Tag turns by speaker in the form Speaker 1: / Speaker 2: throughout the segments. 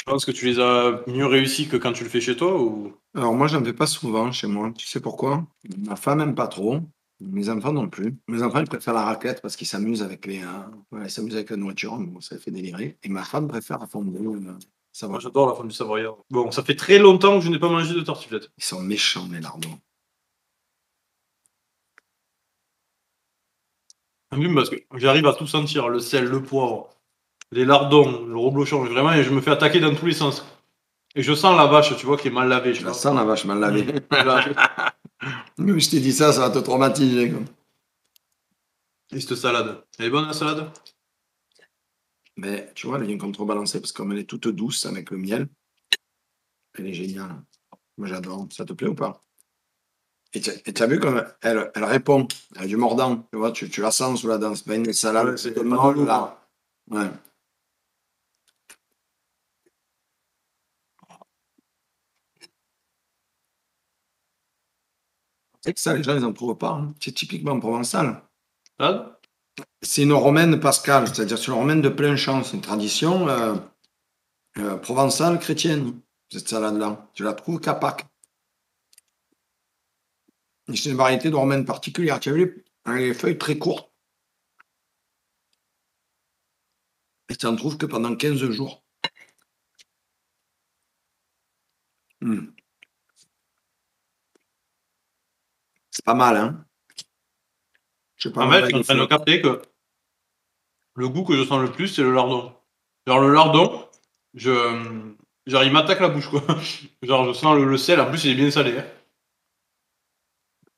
Speaker 1: penses que tu les as mieux réussis que quand tu le fais chez toi ou?
Speaker 2: Alors moi, j'en fais pas souvent chez moi. Tu sais pourquoi? Ma femme aime pas trop, mes enfants non plus. Mes enfants, ils préfèrent la raclette parce qu'ils s'amusent avec ouais, ils s'amusent avec la nourriture, mais bon, ça les fait délirer. Et ma femme préfère la fondue, ça
Speaker 1: Moi,
Speaker 2: va.
Speaker 1: j'adore la fondue savoyarde. Bon, ça fait très longtemps que je n'ai pas mangé de tartiflette.
Speaker 2: Ils sont méchants, mes lardons.
Speaker 1: Même parce que j'arrive à tout sentir, le sel, le poivre, les lardons, le reblochon, vraiment, et je me fais attaquer dans tous les sens. Et je sens la vache, tu vois, qui est mal lavée, je
Speaker 2: Tu
Speaker 1: sais
Speaker 2: la
Speaker 1: pas.
Speaker 2: sens, la vache mal lavée.
Speaker 1: Voilà.
Speaker 2: Mais je t'ai dit ça va te traumatiser, quoi.
Speaker 1: Et cette salade. Elle est bonne la salade?
Speaker 2: Mais tu vois, elle vient contrebalancer parce que comme elle est toute douce avec le miel, elle est géniale. Moi, j'adore. Ça te plaît ou pas? Et tu as vu comme elle répond. Elle a du mordant. Tu vois, tu la sens sous la dent. C'est pas une salade
Speaker 1: Ouais, c'est
Speaker 2: toute
Speaker 1: pas de
Speaker 2: molle,
Speaker 1: l'eau,
Speaker 2: là.
Speaker 1: quoi.
Speaker 2: Ouais. C'est que ça, les gens, ils en trouvent pas, hein. C'est typiquement provençal.
Speaker 1: Salade?
Speaker 2: C'est une romaine pascale, c'est-à-dire c'est une romaine de plein champ. C'est une tradition provençale chrétienne, cette salade-là. Tu la trouves qu'à Pâques. Et c'est une variété de romaine particulière. Tu as vu les feuilles très courtes. Et tu n'en trouves que pendant 15 jours. Hmm. C'est pas mal, hein? Je sais pas
Speaker 1: En
Speaker 2: mal
Speaker 1: fait, je suis
Speaker 2: avec
Speaker 1: en
Speaker 2: le
Speaker 1: train de
Speaker 2: feu.
Speaker 1: capter que le goût que je sens le plus, c'est le lardon. Genre le lardon, je, genre il m'attaque la bouche, quoi. Genre je sens le sel, en plus il est bien salé, hein.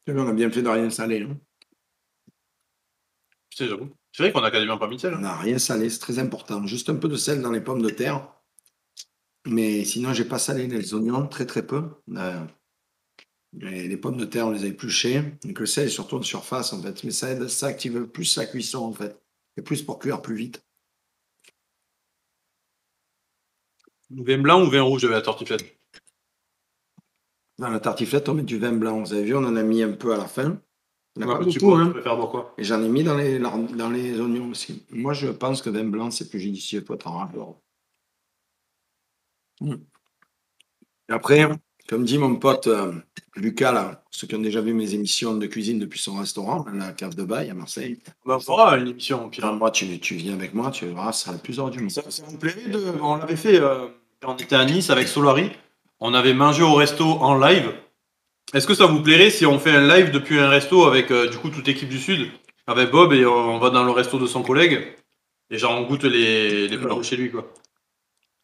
Speaker 2: Tu vois, on a bien fait de rien saler, hein.
Speaker 1: Tu sais, j'avoue. C'est vrai qu'on a quasiment pas mis de sel,
Speaker 2: On
Speaker 1: hein.
Speaker 2: n'a rien salé, c'est très important. Juste un peu de sel dans les pommes de terre. Mais sinon, j'ai pas salé les oignons, très très peu. Et les pommes de terre, on les a épluchées. Donc le sel est surtout en surface, en fait. Mais ça active plus la cuisson, en fait. Et plus pour cuire plus vite.
Speaker 1: Vin blanc ou vin rouge de la tartiflette?
Speaker 2: Dans la tartiflette, on met du vin blanc. Vous avez vu, on en a mis un peu à la fin. Il n'y en a
Speaker 1: Ouais,
Speaker 2: pas
Speaker 1: mais tu
Speaker 2: beaucoup,
Speaker 1: bois, tu
Speaker 2: hein.
Speaker 1: préfères boire quoi?
Speaker 2: Et j'en ai mis dans les oignons aussi. Moi, je pense que vin blanc, c'est plus judicieux. Toi, t'en rappelles. Après, comme dit mon pote Lucas, là, ceux qui ont déjà vu mes émissions de cuisine depuis son restaurant, la Cave de Bail à Marseille,
Speaker 1: Ben, on fera une émission au
Speaker 2: ah,
Speaker 1: pire.
Speaker 2: moi, tu viens avec moi, tu verras, ça sera le plus hors du monde.
Speaker 1: Ça vous plairait de. On l'avait fait quand on était à Nice avec Solari. On avait mangé au resto en live. Est-ce que ça vous plairait si on fait un live depuis un resto avec du coup toute l'équipe du Sud, avec Bob et on va dans le resto de son collègue et genre on goûte les plats de
Speaker 2: Alors,
Speaker 1: chez lui quoi.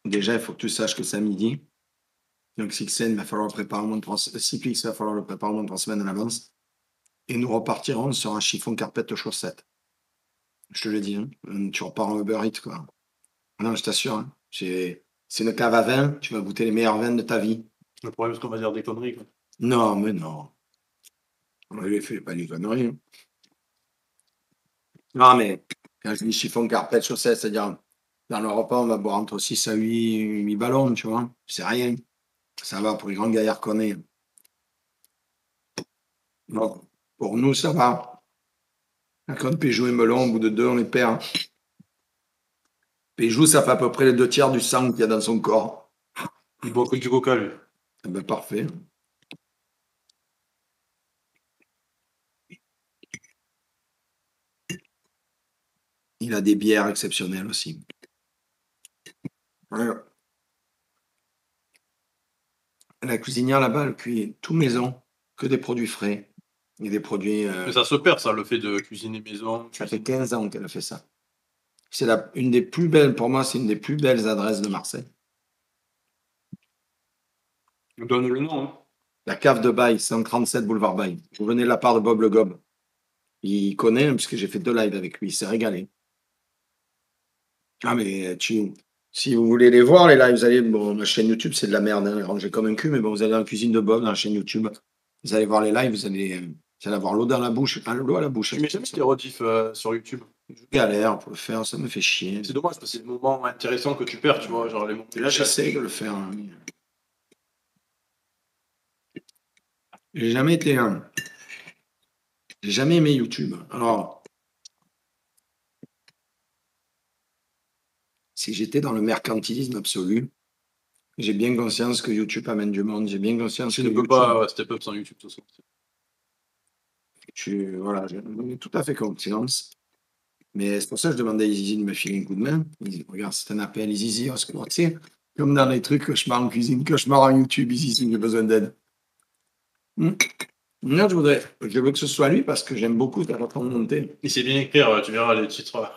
Speaker 2: déjà, il faut que tu saches que c'est à midi. Donc, Sixen, il va falloir le préparer au moins de 6 il va falloir le préparer au moins de 3 semaines à l'avance. Et nous repartirons sur un chiffon carpette chaussette. Je te le dis, hein. Tu repars en Uber Eats, quoi. Non, je t'assure, hein. C'est une cave à vin, tu vas goûter les meilleurs vins de ta vie.
Speaker 1: Le problème c'est qu'on va dire des conneries quoi.
Speaker 2: Non, mais non. On lui fait pas du conneries, hein. Non, mais quand je dis chiffon carpette chaussette, c'est-à-dire dans le repas, on va boire entre 6 à 8 ballons, tu vois. C'est rien. Ça va pour les grands gaillards qu'on est. Donc, pour nous, ça va. Quand Péjou et Melon, au bout de deux, on les perd. Péjou, ça fait à peu près les 2 tiers du sang qu'il y a dans son corps.
Speaker 1: Il boit que du coca lui.
Speaker 2: Eh ben, parfait. Il a des bières exceptionnelles aussi. Ouais. La cuisinière là-bas, elle cuit tout maison, que des produits frais. Et des produits.
Speaker 1: Mais ça se perd ça, le fait de cuisiner maison,
Speaker 2: Ça fait
Speaker 1: cuisiner.
Speaker 2: 15 ans qu'elle a fait ça. C'est une des plus belles, pour moi, c'est une des plus belles adresses de Marseille.
Speaker 1: Donne le nom, hein.
Speaker 2: La cave de Bail, 137 boulevard Bail. Vous venez de la part de Bob Le Gob. Il connaît, hein, puisque j'ai fait 2 lives avec lui. Il s'est régalé. Ah, mais si vous voulez les voir, les lives, vous allez. Bon, ma chaîne YouTube, c'est de la merde, hein, rangé comme un cul, mais bon, vous allez dans la cuisine de Bob, dans la chaîne YouTube. Vous allez voir les lives, vous allez avoir l'eau dans la bouche. Ah, l'eau à la bouche.
Speaker 1: Tu mets jamais des rediffs sur YouTube.
Speaker 2: Je galère pour le faire, ça me fait chier.
Speaker 1: C'est dommage parce que c'est le moment intéressant que tu perds, tu vois, genre les moments.
Speaker 2: Et là, j'essaie de le faire, hein. J'ai jamais été. J'ai jamais aimé YouTube. Alors, si j'étais dans le mercantilisme absolu, J'ai bien conscience que YouTube amène du monde. J'ai bien conscience
Speaker 1: Tu
Speaker 2: que
Speaker 1: ne peux
Speaker 2: YouTube,
Speaker 1: pas step up sans YouTube, de toute façon.
Speaker 2: voilà, j'en ai tout à fait conscience. Mais c'est pour ça que je demandais à Izizi de me filer un coup de main. Il dit, regarde, c'est un appel, Izizi, on se croit, tu sais, comme dans les trucs cauchemars en cuisine, cauchemars en YouTube, Izizi, j'ai besoin d'aide. Moi, je veux que ce soit lui parce que j'aime beaucoup ta façon de monter.
Speaker 1: Il sait bien écrire, tu verras les titres.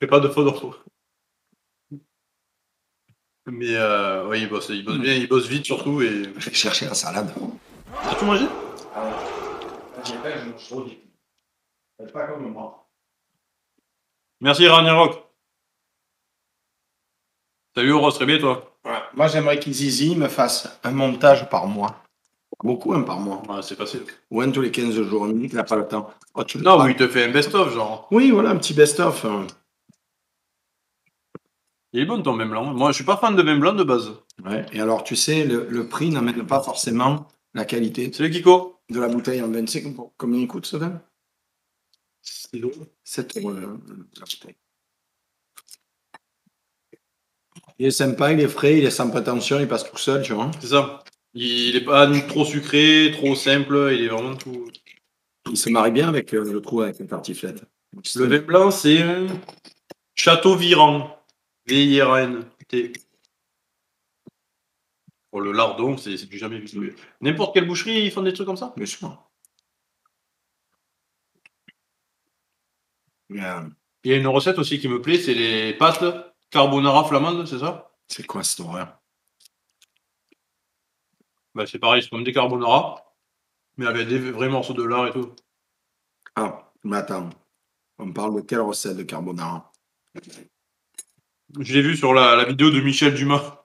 Speaker 1: Fais pas de faute d'orthographe. Mais ouais, il bosse bien, il bosse vite surtout. Et...
Speaker 2: Je vais chercher la salade.
Speaker 1: T'as tout mangé?
Speaker 2: J'ai pas, je mange trop vite. C'est pas comme moi.
Speaker 1: Merci Ragnarok. Salut Rose, très bien toi.
Speaker 2: Ouais. Moi, j'aimerais qu'Izizi me fasse un montage par mois. Beaucoup, un par mois.
Speaker 1: Ouais, c'est facile.
Speaker 2: Ou un tous les 15 jours. Il me dit qu'il n'a pas le temps. Oh, tu le
Speaker 1: Non,
Speaker 2: feras.
Speaker 1: oui, il te fait un best-of, genre.
Speaker 2: Oui, voilà, un petit best-of.
Speaker 1: Il est bon ton même blanc. Moi, je suis pas fan de même blanc de base.
Speaker 2: Ouais. Et alors, tu sais, le prix n'amène pas forcément la qualité
Speaker 1: C'est le Kiko.
Speaker 2: de la bouteille en 25. Combien il coûte, ça va
Speaker 1: 6 euros.
Speaker 2: 7 euros la bouteille. Il est sympa, il est frais, il est sans prétention, il passe tout seul, tu vois.
Speaker 1: C'est ça. Il est pas ni trop sucré, trop simple, il est vraiment tout.
Speaker 2: Il se marie bien avec le trou avec une tartiflette.
Speaker 1: Le vin blanc, c'est Château Viran. V-I-R-A-N. Oh, le lardon, c'est du jamais vu. N'importe quelle boucherie, ils font des trucs comme ça.
Speaker 2: Bien sûr.
Speaker 1: Il y a une recette aussi qui me plaît, c'est les pâtes carbonara flamande, c'est ça?
Speaker 2: C'est quoi cette horreur?
Speaker 1: Bah, c'est pareil, c'est comme des carbonara, mais avec des vrais morceaux de lard et tout.
Speaker 2: Ah, mais attends. On parle de quelle recette de carbonara?
Speaker 1: Je l'ai vu sur la vidéo de Michel Dumas.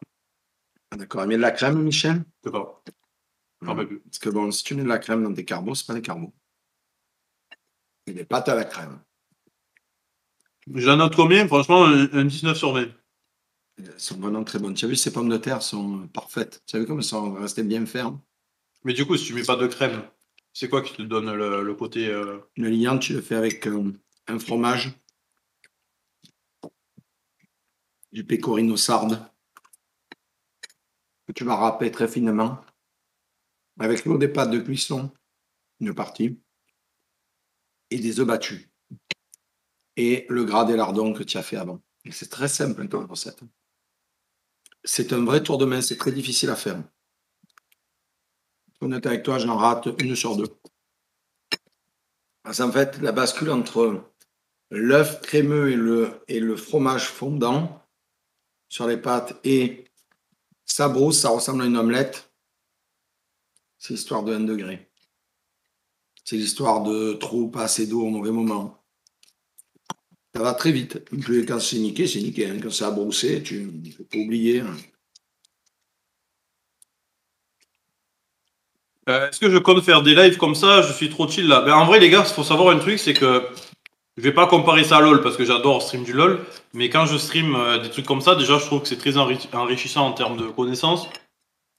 Speaker 2: Ah, d'accord. Il met de la crème, Michel?
Speaker 1: Je sais pas. Je m'en rappelle plus.
Speaker 2: Parce que bon, si tu mets de la crème dans tes carbos, c'est pas des carbos. C'est des pâtes à la crème.
Speaker 1: J'en note combien? Franchement, un 19 sur 20.
Speaker 2: Elles sont vraiment très bonnes. Tu as vu, ces pommes de terre sont parfaites. Tu as vu comme elles sont restées bien fermes?
Speaker 1: Mais du coup, si tu mets pas de crème, c'est quoi qui te donne le côté.
Speaker 2: Le liant, tu le fais avec un fromage, du pecorino sarde, que tu vas râper très finement, avec l'eau des pâtes de cuisson, une partie, et des œufs battus. Et le gras des lardons que tu as fait avant. Et c'est très simple comme recette. C'est un vrai tour de main, c'est très difficile à faire. Honnête avec toi, j'en rate une sur deux. Parce qu'en fait, la bascule entre l'œuf crémeux et le fromage fondant sur les pâtes et ça brousse, ça ressemble à une omelette. C'est l'histoire de 1 degré. C'est l'histoire de trop, pas assez d'eau au mauvais moment. Ça va très vite. Puis quand c'est niqué, c'est niqué. Quand ça a broussé, tu ne peux pas oublier.
Speaker 1: Est-ce que je compte faire des lives comme ça? Je suis trop chill là. Ben, en vrai, les gars, il faut savoir un truc, c'est que je vais pas comparer ça à LoL parce que j'adore stream du LoL. Mais quand je stream des trucs comme ça, déjà, je trouve que c'est très enrichissant en termes de connaissances.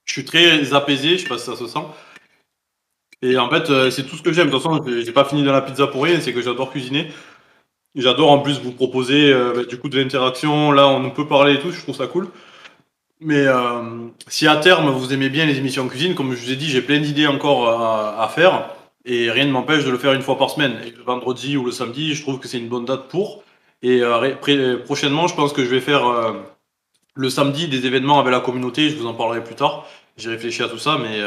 Speaker 1: Je suis très apaisé, je sais pas si ça se sent. Et en fait, c'est tout ce que j'aime. De toute façon, j'ai pas fini dans la pizza pour rien, c'est que j'adore cuisiner. J'adore en plus vous proposer du coup de l'interaction. Là, on peut parler et tout, je trouve ça cool. Mais si à terme vous aimez bien les émissions cuisine, comme je vous ai dit, j'ai plein d'idées encore à faire. Et rien ne m'empêche de le faire une fois par semaine. Et le vendredi ou le samedi, je trouve que c'est une bonne date pour. Et prochainement, je pense que je vais faire le samedi des événements avec la communauté. Je vous en parlerai plus tard. J'ai réfléchi à tout ça, mais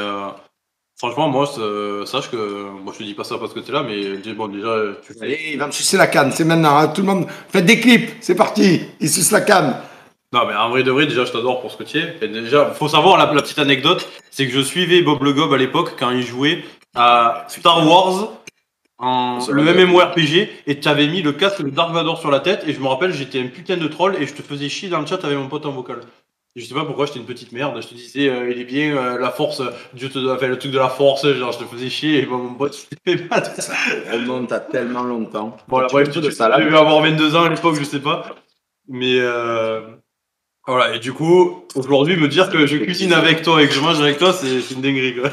Speaker 1: franchement, moi, sache que. Moi, je te dis pas ça parce que t'es là, mais bon, déjà, tu fais.
Speaker 2: Allez, il va me sucer la canne, c'est maintenant. Hein. Tout le monde, faites des clips, c'est parti. Il suce la canne.
Speaker 1: Non, mais en vrai de vrai, déjà, je t'adore pour ce que tu es. Et déjà, faut savoir la petite anecdote, c'est que je suivais Bob Le Gob à l'époque quand il jouait à Star Wars, le MMORPG, et tu avais mis le casque de Dark Vador sur la tête, et je me rappelle, j'étais un putain de troll, et je te faisais chier dans le chat avec mon pote en vocal. Et je sais pas pourquoi j'étais une petite merde, je te disais, il est bien, la force, Dieu te fait le truc de la force, genre je te faisais chier, et moi, mon pote, je t'ai fait mal.
Speaker 2: Ça remonte à tellement longtemps.
Speaker 1: Bon, la bref, tu devais avoir 22 ans à l'époque, je sais pas. Mais voilà, et du coup, aujourd'hui, me dire que je cuisine avec toi et que je mange avec toi, c'est une dinguerie, quoi.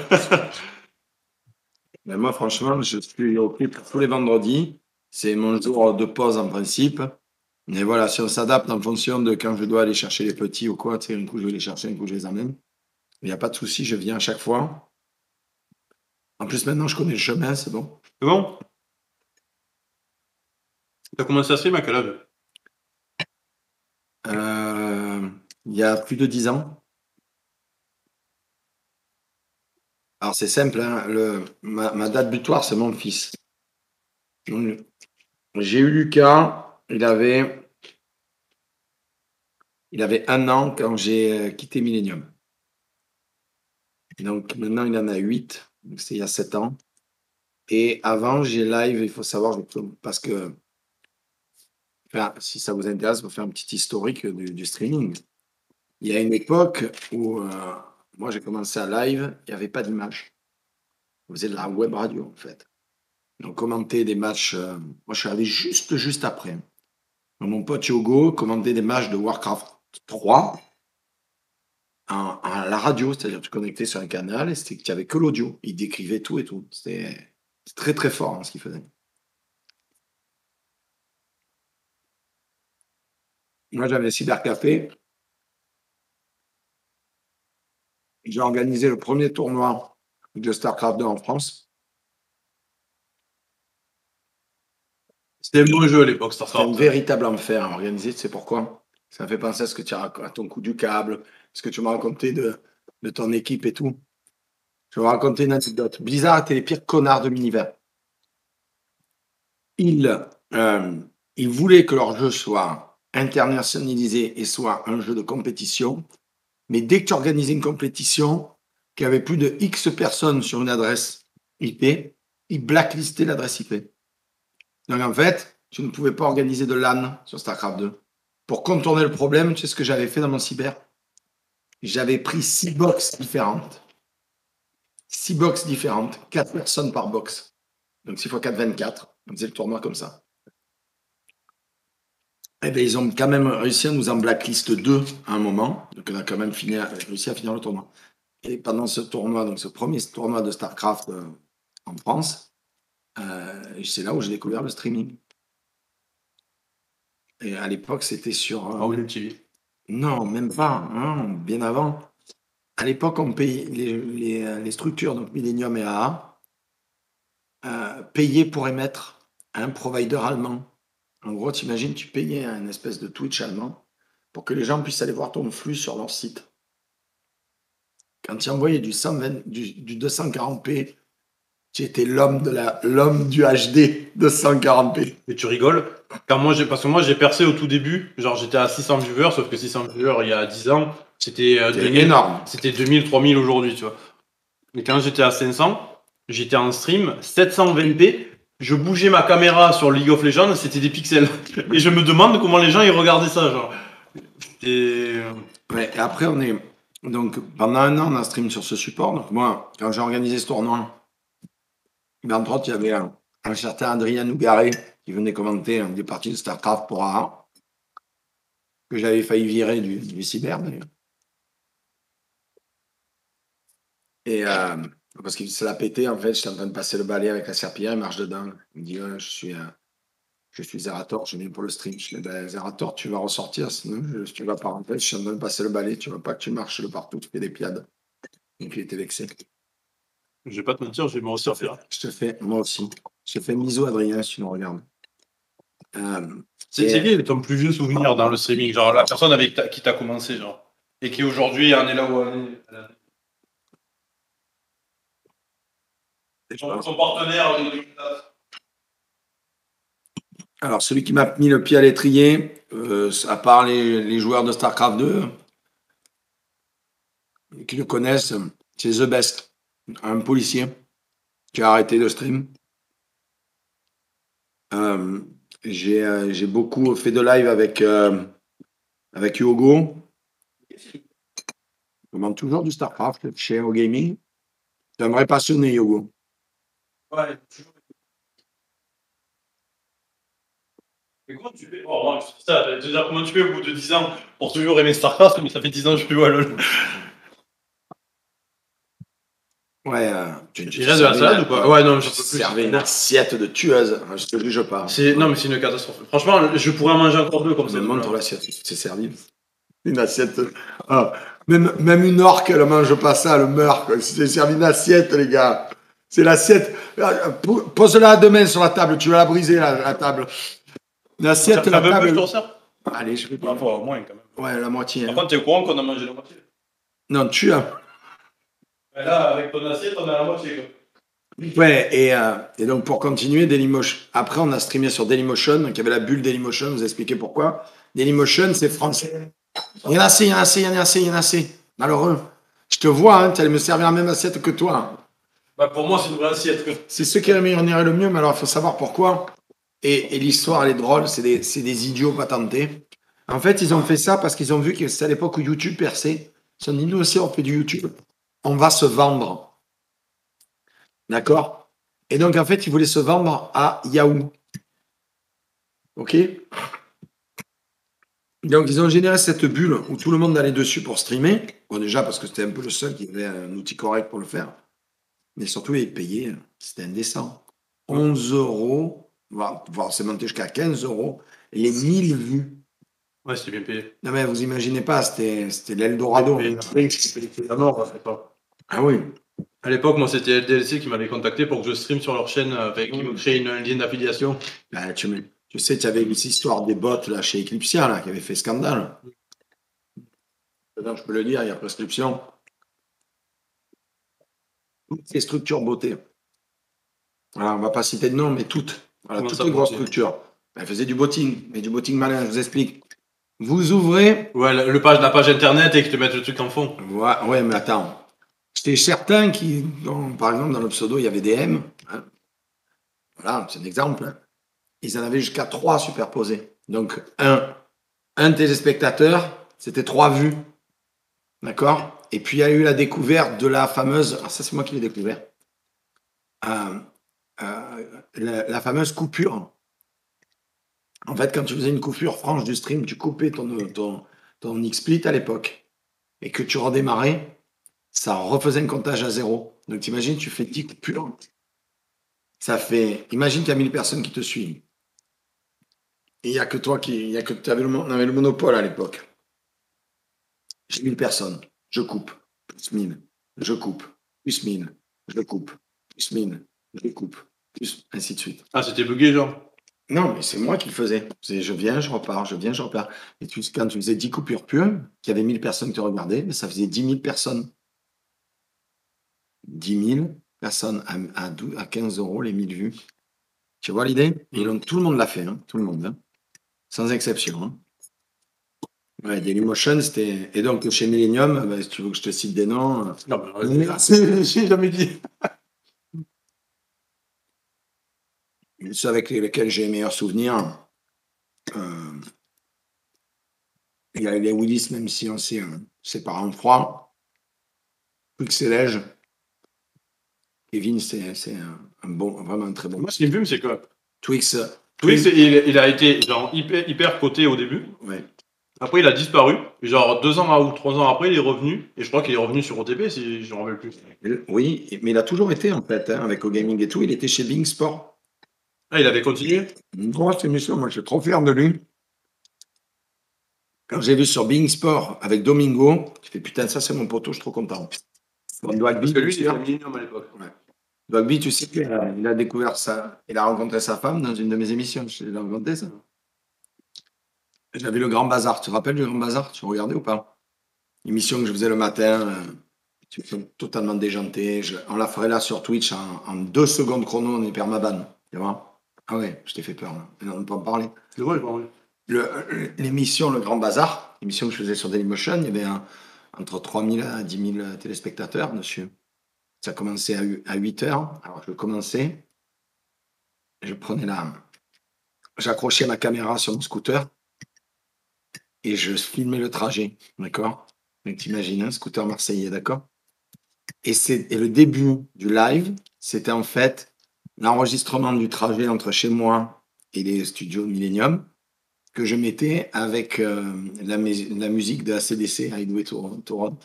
Speaker 2: Mais moi, franchement, je suis au clip tous les vendredis. C'est mon jour de pause en principe. Mais voilà, si on s'adapte en fonction de quand je dois aller chercher les petits ou quoi, tu sais, un coup je vais les chercher, un coup je les amène. Il n'y a pas de souci, je viens à chaque fois. En plus, maintenant, je connais le chemin, c'est bon.
Speaker 1: C'est bon? T'as commencé à stream à quel âge?
Speaker 2: Il y a plus de 10 ans. Alors, c'est simple, hein, ma date butoir, c'est mon fils. Donc, j'ai eu Lucas, il avait 1 an quand j'ai quitté Millennium. Donc, maintenant, il en a 8. Donc, c'est il y a 7 ans. Et avant, j'ai live, il faut savoir, parce que, enfin, si ça vous intéresse, pour faire un petit historique du streaming. Il y a une époque où moi j'ai commencé à live, il n'y avait pas d'image. On faisait de la web radio en fait. On commentait des matchs. Moi je suis allé juste après. Donc, mon pote Yogo commentait des matchs de Warcraft 3 à la radio, c'est-à-dire tu connectais sur un canal et c'était qu'il n'y avait que l'audio. Il décrivait tout et tout. C'était très très fort hein, ce qu'il faisait. Moi j'avais Cybercafé. J'ai organisé le premier tournoi de StarCraft 2 en France.
Speaker 1: C'était un bon jeu à l'époque,
Speaker 2: C'était un
Speaker 1: StarCraft.
Speaker 2: véritable enfer à organiser, tu sais pourquoi? Ça me fait penser à ce que tu as à ton coup du câble, ce que tu m'as raconté de ton équipe et tout. Je vais vous raconter une anecdote. Blizzard était les pires connards de l'univers. Ils, euh, ils voulaient que leur jeu soit internationalisé et soit un jeu de compétition, mais dès que tu organisais une compétition, qu'il y avait plus de X personnes sur une adresse IP, ils blacklistaient l'adresse IP. Donc en fait, tu ne pouvais pas organiser de LAN sur StarCraft 2. Pour contourner le problème, tu sais ce que j'avais fait dans mon cyber? J'avais pris 6 box différentes. 6 box différentes, 4 personnes par box. Donc 6 x 4, 24. On faisait le tournoi comme ça. Eh bien, ils ont quand même réussi à nous en blacklist 2 à un moment. Donc on a quand même réussi à finir le tournoi. Et pendant ce tournoi, donc ce premier tournoi de StarCraft en France, c'est là où j'ai découvert le streaming. Et à l'époque, c'était sur.
Speaker 1: Raoul TV.
Speaker 2: Non, même pas, hein, bien avant. À l'époque, on payait les structures, donc Millennium et AA, payaient pour émettre à un provider allemand. En gros, t'imagines, tu payais un espèce de Twitch allemand pour que les gens puissent aller voir ton flux sur leur site. Quand tu envoyais du 240p, tu étais l'homme du HD de 140p.
Speaker 1: Mais tu rigoles? Parce que moi j'ai percé au tout début, genre j'étais à 600 viewers, sauf que 600 viewers il y a 10 ans, c'était
Speaker 2: C'est
Speaker 1: 2000,
Speaker 2: énorme.
Speaker 1: c'était 2000, 3000 aujourd'hui, tu vois. Mais quand j'étais à 500, j'étais en stream, 720p, je bougeais ma caméra sur League of Legends, c'était des pixels. Et je me demande comment les gens ils regardaient ça, genre. Et...
Speaker 2: Ouais, et après, donc, pendant 1 an, on a stream sur ce support. Donc, moi, quand j'ai organisé ce tournoi, ben, entre autres, il y avait un certain Adrien Nougaret qui venait commenter des parties de StarCraft pour AA, que j'avais failli virer du cyber d'ailleurs. Et parce qu'il se l'a pété, en fait, j'étais en train de passer le balai avec la serpillière, il marche dedans. Il me dit, ouais, je suis Zerator, je viens pour le stream. Je dis, ben, Zerator, tu vas ressortir, sinon tu vas pas rentrer, je suis en train de passer le balai, tu vois pas que tu marches le partout, tu fais des piades. Donc il était vexé.
Speaker 1: Je vais pas te mentir, je vais me ressortir.
Speaker 2: Moi aussi. Je te fais bisous, Adrien, si tu nous regardes.
Speaker 1: C'est quel est ton plus vieux souvenir dans le streaming? Genre la personne avec qui t'as commencé, genre. Et qui aujourd'hui en est là où elle est. Son partenaire.
Speaker 2: Alors, celui qui m'a mis le pied à l'étrier, à part les joueurs de StarCraft 2, qui le connaissent, c'est The Best, un policier qui a arrêté de stream. J'ai beaucoup fait de live avec Hugo. Je demande toujours du StarCraft chez Hero Gaming. C'est un vrai passionné, Hugo.
Speaker 1: Ouais, toujours. Mais comment tu fais? Oh, ouais, c'est ça, j'allais te dire comment tu fais au bout de 10 ans pour toujours aimer StarCraft, mais ça fait 10 ans que je suis à LoL.
Speaker 2: Ouais,
Speaker 1: Il reste de la salade ou pas? Ouais, non, je peux plus.
Speaker 2: Servais une assiette de tueuse. Je te juge pas.
Speaker 1: Non, mais c'est une catastrophe. Franchement, je pourrais en manger encore deux comme ça.
Speaker 2: Me montre l'assiette. C'est servi. Une assiette. Ah, même une orque, elle mange pas ça, elle meurt. Quoi. C'est servi une assiette, les gars. C'est l'assiette. Pose-la demain sur la table. Tu vas la briser, la table. L'assiette,
Speaker 1: Ça
Speaker 2: la
Speaker 1: fait un peu,
Speaker 2: table.
Speaker 1: je te resserre.
Speaker 2: Allez, je vais
Speaker 1: Bah,
Speaker 2: pas.
Speaker 1: faut au moins quand même.
Speaker 2: Ouais, la moitié.
Speaker 1: Par
Speaker 2: Hein.
Speaker 1: contre, t'es au courant qu'on a mangé la moitié?
Speaker 2: Non, tu as.
Speaker 1: Et là, avec ton assiette, on a la moitié. Quoi.
Speaker 2: Ouais, et donc pour continuer, Dailymotion. Après, on a streamé sur Dailymotion, donc il y avait la bulle Dailymotion, vous expliquez pourquoi. Dailymotion, c'est français. Il y en a assez, il y en a assez, il y en a assez, il y en a assez. Malheureux. Je te vois, hein, tu allais me servir la même assiette que toi.
Speaker 1: Bah, pour moi, c'est une vraie assiette. Quoi.
Speaker 2: C'est ceux qui rémunèrent le mieux, mais alors il faut savoir pourquoi. Et l'histoire, elle est drôle, c'est des idiots patentés. En fait, ils ont fait ça parce qu'ils ont vu que c'était à l'époque où YouTube perçait. Ils se sont dit, nous aussi, on fait du YouTube. On va se vendre. D'accord? Et donc, en fait, ils voulaient se vendre à Yahoo. OK? Donc, ils ont généré cette bulle où tout le monde allait dessus pour streamer. Bon, déjà, parce que c'était un peu le seul qui avait un outil correct pour le faire. Mais surtout, ils payaient, c'était indécent. 11 euros, voire c'est monté jusqu'à 15 euros, les 1000 vues.
Speaker 1: Ouais, c'était bien payé.
Speaker 2: Non, mais vous imaginez pas, c'était l'Eldorado.
Speaker 1: C'était la mort, à l'époque.
Speaker 2: Ah oui.
Speaker 1: À l'époque, moi, c'était LDLC qui m'avait contacté pour que je stream sur leur chaîne, qui me crée un lien d'affiliation.
Speaker 2: Ben, tu sais, tu avais eu cette histoire des bots là, chez Eclipsia là, qui avait fait scandale. Maintenant, je peux le dire, il y a prescription. Toutes les structures beauté. Alors, on va pas citer de nom, mais toutes. Voilà,
Speaker 1: Comment
Speaker 2: toutes
Speaker 1: ça,
Speaker 2: les grosses
Speaker 1: beauté
Speaker 2: structures. Elles faisaient du botting, mais du botting malin, je vous explique. Vous ouvrez.
Speaker 1: Ouais, la page internet et qu'ils te mettent le truc en fond.
Speaker 2: Ouais, mais attends. C'était certains qui, par exemple, dans le pseudo, il y avait des M. Hein. Voilà, c'est un exemple. Hein. Ils en avaient jusqu'à 3 superposés. Donc, un téléspectateur, c'était 3 vues. D'accord? Et puis, il y a eu la découverte de la fameuse. Alors, ça, c'est moi qui l'ai découvert. La fameuse coupure. En fait, quand tu faisais une coupure franche du stream, tu coupais ton XSplit à l'époque et que tu redémarrais, ça refaisait un comptage à 0. Donc, t'imagines, tu fais 10 coupures. Ça fait. Imagine qu'il y a 1000 personnes qui te suivent. Et il n'y a que toi qui. Il y a que tu avais on avait le monopole à l'époque. J'ai 1000 personnes. Je coupe. Plus 1000. Je coupe. Plus 1000. Je coupe. Plus 1000. Je coupe. Plus. Ainsi de suite.
Speaker 1: Ah, c'était bugué, genre.
Speaker 2: Non, mais c'est moi qui le faisais. Je viens, je repars, je viens, je repars. Et quand tu faisais 10 coupures pures, qu'il y avait 1000 personnes qui te regardaient, mais ça faisait 10 000 personnes. 10 000 personnes à 15 euros les 1000 vues. Tu vois l'idée? Et donc, tout le monde l'a fait, hein, tout le monde. Hein. Sans exception. Hein. Ouais, Dailymotion, c'était. Et donc, chez Millennium, si tu veux que je te cite des noms.
Speaker 1: Non, mais j'ai jamais dit.
Speaker 2: Ceux avec lesquels j'ai les meilleurs souvenirs. Il y a les Willis, même si on s'est séparés en froid. Pixelège. Kevin, c'est un bon, vraiment un très bon.
Speaker 1: Moi, ce qui me fume, c'est que
Speaker 2: Twix.
Speaker 1: il a été genre hyper coté au début.
Speaker 2: Ouais.
Speaker 1: Après, il a disparu. Genre 2 ans ou 3 ans après, il est revenu. Et je crois qu'il est revenu sur OTP, si je ne me rappelle plus.
Speaker 2: Oui, mais il a toujours été, en fait, hein, avec OGaming et tout. Il était chez Bing Sport.
Speaker 1: Ah, il avait continué?
Speaker 2: Une grosse émission, moi, je suis trop fier de lui. Quand j'ai vu sur Bing Sport avec Domingo, je fais putain, ça, c'est mon poteau, je suis trop content. Bon,
Speaker 1: Parce que lui, il était Millennium à l'époque.
Speaker 2: Ouais. Dogby, tu sais qu'il a découvert ça. Il a rencontré sa femme dans une de mes émissions. Je l'ai raconté, ça. J'avais le Grand Bazar. Tu te rappelles du Grand Bazar? Tu regardais ou pas? Émission que je faisais le matin. Tu me totalement déjanté. On la ferait là sur Twitch en 2 secondes chrono. On est permaban. Tu vois? Ah ouais, je t'ai fait peur. Là. On ne peut pas en parler.
Speaker 1: C'est vrai, pas vrai.
Speaker 2: L'émission Le Grand Bazar, l'émission que je faisais sur Dailymotion, il y avait entre 3000 à 10 000 téléspectateurs dessus. Ça commençait à 8 heures. Alors, je commençais. Je prenais j'accrochais ma caméra sur mon scooter et je filmais le trajet, d'accord? Donc, t'imagines, un scooter marseillais, d'accord? Et le début du live, c'était en fait l'enregistrement du trajet entre chez moi et les studios Millennium que je mettais avec la musique de ACDC, Highway to Rome.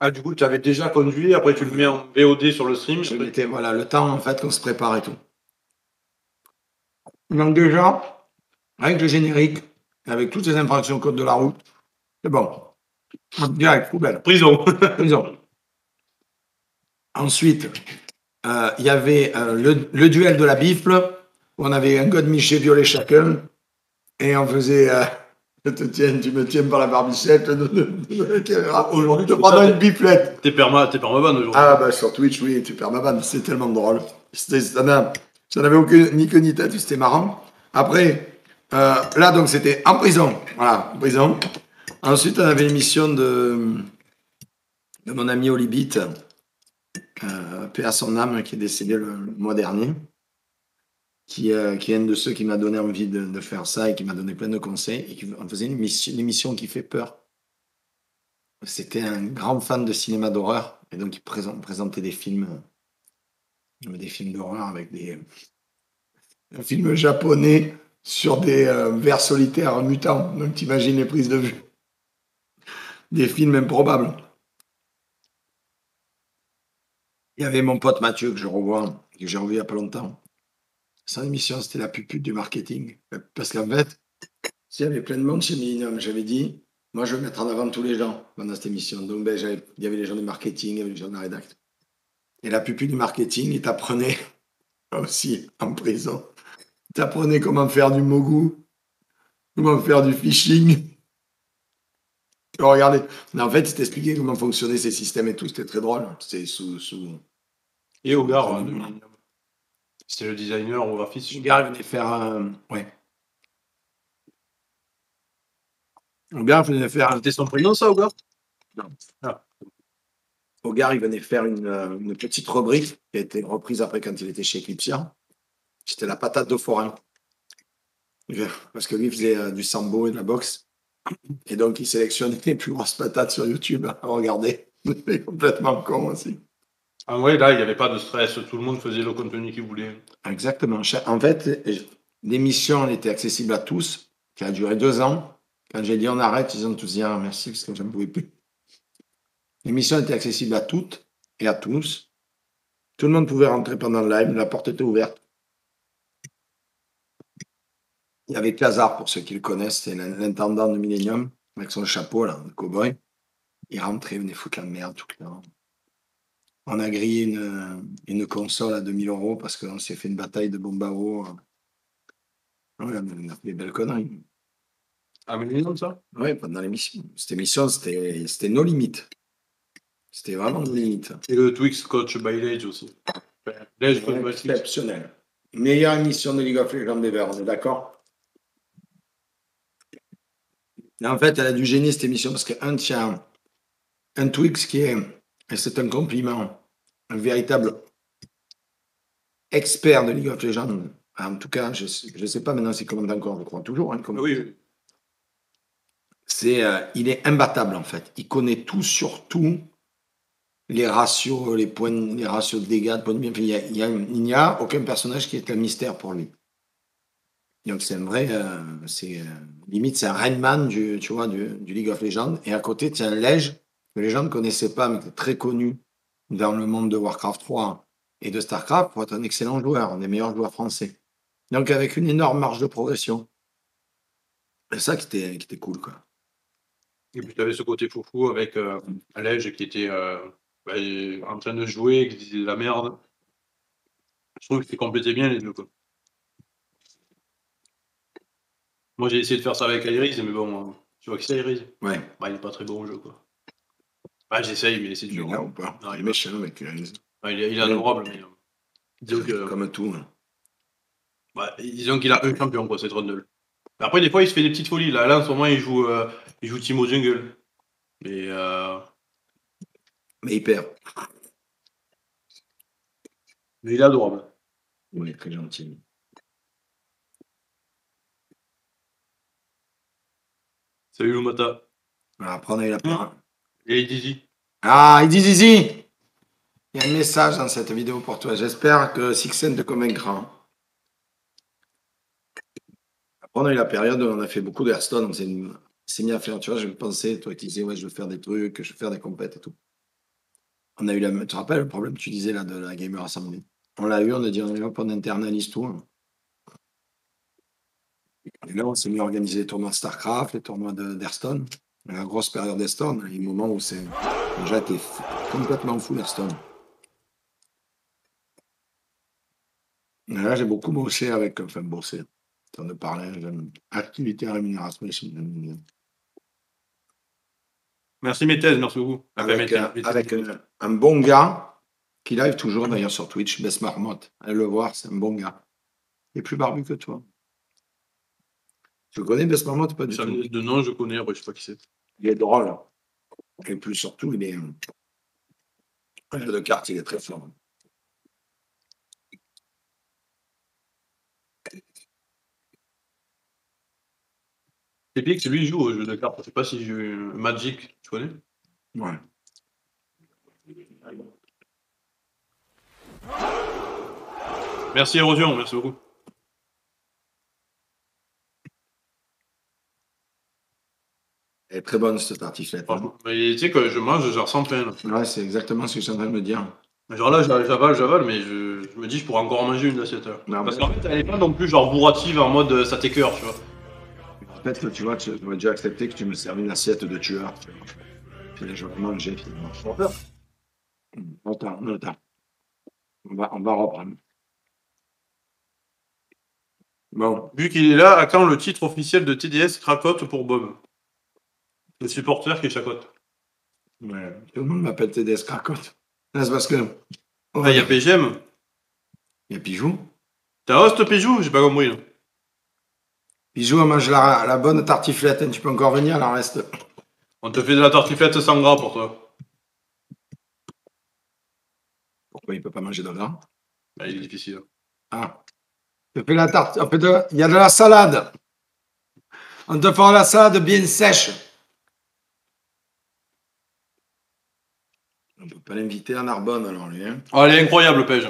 Speaker 1: Ah, du coup, tu avais déjà conduit, après tu le mets en VOD sur le stream.
Speaker 2: Je
Speaker 1: après,
Speaker 2: mettais, voilà, le temps, en fait, qu'on se prépare et tout. Donc déjà, avec le générique, avec toutes ces infractions au code de la route, c'est bon. Direct, poubelle.
Speaker 1: Prison.
Speaker 2: Prison. Ensuite, il y avait le duel de la bifle, où on avait un God Miché violé chacun, et on faisait je te tiens, tu me tiens par la barbichette,
Speaker 1: Aujourd'hui,
Speaker 2: te
Speaker 1: tu fais
Speaker 2: prends
Speaker 1: ça,
Speaker 2: une biflette.
Speaker 1: t'es permaban aujourd'hui.
Speaker 2: Ah bah sur Twitch, oui, tu perds ma vanne, c'est tellement drôle. Ça n'avait aucun ni queue ni tête, c'était marrant. Après, là donc c'était en prison, voilà, en prison. Ensuite, on avait l'émission de mon ami Olibit, paix à son âme, qui est décédé le mois dernier, qui est un de ceux qui m'a donné envie de faire ça et qui m'a donné plein de conseils. Et on faisait une émission qui fait peur. C'était un grand fan de cinéma d'horreur et donc il présentait des films d'horreur avec un film japonais sur des vers solitaires mutants. Donc t'imagines les prises de vue. Des films improbables. Il y avait mon pote Mathieu que je revois, que j'ai revu il y a pas longtemps. Son émission, c'était la pupute du marketing. Parce qu'en fait, s'il y avait plein de monde chez Millennium, j'avais dit, moi je vais mettre en avant tous les gens pendant cette émission. Donc ben, il y avait les gens du marketing, il y avait les gens de la rédaction. Et la pupille du marketing, il t'apprenait aussi en prison. Il t'apprenait comment faire du mogu, comment faire du phishing. Regardez. Mais en fait, il t'expliquait comment fonctionnaient ces systèmes et tout. C'était très drôle. C'était
Speaker 1: Et Hogar,
Speaker 2: sous-
Speaker 1: c'était le designer ou graphiste.
Speaker 2: Le gars, il venait faire ouais. Le gars, il venait faire
Speaker 1: C'était son prénom, ça, Hogar?
Speaker 2: non.
Speaker 1: Ah.
Speaker 2: Hogar, il venait faire une petite rubrique qui a été reprise après quand il était chez Eclipsia. C'était la patate de forain. Parce que lui, il faisait du sambo et de la boxe. Et donc, il sélectionnait les plus grosses patates sur YouTube à regarder. C'était complètement con aussi.
Speaker 1: Ah ouais, là, il n'y avait pas de stress, tout le monde faisait le contenu qu'il voulait.
Speaker 2: Exactement. En fait, l'émission, elle était accessible à tous, qui a duré 2 ans. Quand j'ai dit on arrête, ils ont tous dit ah, merci, parce que je ne pouvais plus. L'émission était accessible à toutes et à tous. Tout le monde pouvait rentrer pendant le live, la porte était ouverte. Il y avait Khazar, pour ceux qui le connaissent, c'est l'intendant de Millennium, avec son chapeau, là, de cow-boy. Il rentrait, il venait foutre la merde tout le temps. On a grillé une console à 2 000 € parce qu'on s'est fait une bataille de bombe à eau. Ouais, on a fait des belles conneries.
Speaker 1: Ah, mais non, ça?
Speaker 2: Oui, pendant l'émission. Cette émission, c'était nos limites. C'était vraiment nos limites.
Speaker 1: Et le Twix Coach by Lage aussi. Enfin, Lage Coach by Twix.
Speaker 2: Exceptionnel. Meilleure émission de League of Legends ever, on est d'accord? Et en fait, elle a du génie cette émission parce qu'un tient un Twix qui est, et c'est un compliment, un véritable expert de League of Legends. En tout cas, je ne sais pas maintenant s'il commente encore, je crois toujours. Hein,
Speaker 1: Ah oui.
Speaker 2: il est imbattable en fait. Il connaît tout sur tout, les ratios, les points, les ratios de dégâts, de points de vie. Enfin, il n'y a aucun personnage qui est un mystère pour lui. Donc c'est un vrai, limite c'est un Rainman du League of Legends. Et à côté, tu as un Lege que les gens ne connaissaient pas, mais qui est très connu dans le monde de Warcraft 3 et de Starcraft pour être un excellent joueur, un des meilleurs joueurs français. Donc avec une énorme marge de progression. C'est ça qui était cool, quoi.
Speaker 1: Et puis tu avais ce côté foufou avec Lage qui était en train de jouer, qui disait de la merde. Je trouve que tu complétais bien les deux, quoi. Moi, j'ai essayé de faire ça avec Iris, mais bon, tu vois qui c'est, Iris?
Speaker 2: Ouais.
Speaker 1: Bah, il est pas très bon au jeu, quoi. Bah, j'essaye, mais c'est
Speaker 2: Il est
Speaker 1: dur.
Speaker 2: bien ou pas?
Speaker 1: Non,
Speaker 2: Il est méchant avec
Speaker 1: il est adorable, mais disons que,
Speaker 2: comme tout. Hein.
Speaker 1: disons qu'il a un champion, quoi, c'est Trundle. Après, des fois, il se fait des petites folies. Là, en ce moment, il joue Timo Jungle. Mais
Speaker 2: Mais il perd.
Speaker 1: il est adorable.
Speaker 2: Il est très gentil.
Speaker 1: Salut Lumata.
Speaker 2: Alors, après, on a eu la parole.
Speaker 1: Et Dizzy.
Speaker 2: Ah, il dit Zizi! Il y a un message dans cette vidéo pour toi. J'espère que Sixen te convaincra. Après, on a eu la période où on a fait beaucoup de Hearthstone. On s'est mis à faire, tu vois, je pensais, toi qui disais, ouais, je veux faire des trucs, je veux faire des compètes et tout. On a eu tu te rappelles le problème que tu disais là de la Gamer Assembly? On l'a eu, on a dit hop, on internalise tout. Et là, on s'est mis à organiser les tournois de StarCraft, les tournois d'Hearthstone. La grosse période d'Hearthstone, il y a eu un moment où c'est déjà été complètement fou d'Hearthstone. Et là, j'ai beaucoup bossé avec, enfin bossé, on de parler, activité à rémunération.
Speaker 1: Merci mes thèses, merci beaucoup.
Speaker 2: Avec, un bon gars qui live toujours d'ailleurs sur Twitch, Bess Marmotte. Allez le voir, c'est un bon gars. Il est plus barbu que toi. Tu le connais, Bess Marmotte, pas du tout?
Speaker 1: De nom, je connais, après, je sais pas qui c'est.
Speaker 2: Il est drôle. Et plus surtout, il est. Un jeu de cartes, il est très fort.
Speaker 1: Epic, c'est lui qui joue au jeu de cartes. Je sais pas si Magic, tu connais?
Speaker 2: Ouais.
Speaker 1: Merci Érosion, merci beaucoup.
Speaker 2: Elle est très bonne cette tartiflette.
Speaker 1: Mais tu sais que je mange genre sans pain.
Speaker 2: Ouais, c'est exactement ce que je suis en train de me dire.
Speaker 1: Genre là, j'avale, mais je me dis je pourrais encore en manger une assiette.
Speaker 2: Non,
Speaker 1: parce qu'en fait, elle est pas non plus genre bourrative en mode ça t'écœure, tu vois.
Speaker 2: Peut-être que tu vois, tu aurais dû accepter que tu me serves une assiette de tueur. Puis là, je vais manger finalement. Attends. On va reprendre. Bon.
Speaker 1: Vu qu'il est là, à quand le titre officiel de TDS cracotte pour Bob? Le supporter qui chacote.
Speaker 2: Ouais. Tout le monde m'appelle TDS cracotte. C'est parce que.
Speaker 1: Ah, il y a PGM.
Speaker 2: Il y a Pijou.
Speaker 1: T'as host Pijou? J'ai pas compris. Là.
Speaker 2: Pijou, on mange la bonne tartiflette. Hein. Tu peux encore venir, il en reste.
Speaker 1: On te fait de la tartiflette sans gras pour toi.
Speaker 2: Pourquoi il peut pas manger de gras?
Speaker 1: Bah, il est difficile.
Speaker 2: Ah. Je fais la tarte. Il y a de la salade. On te fait la salade bien sèche. On peut pas l'inviter à Narbonne alors lui. Hein.
Speaker 1: Oh, elle est incroyable le pêche.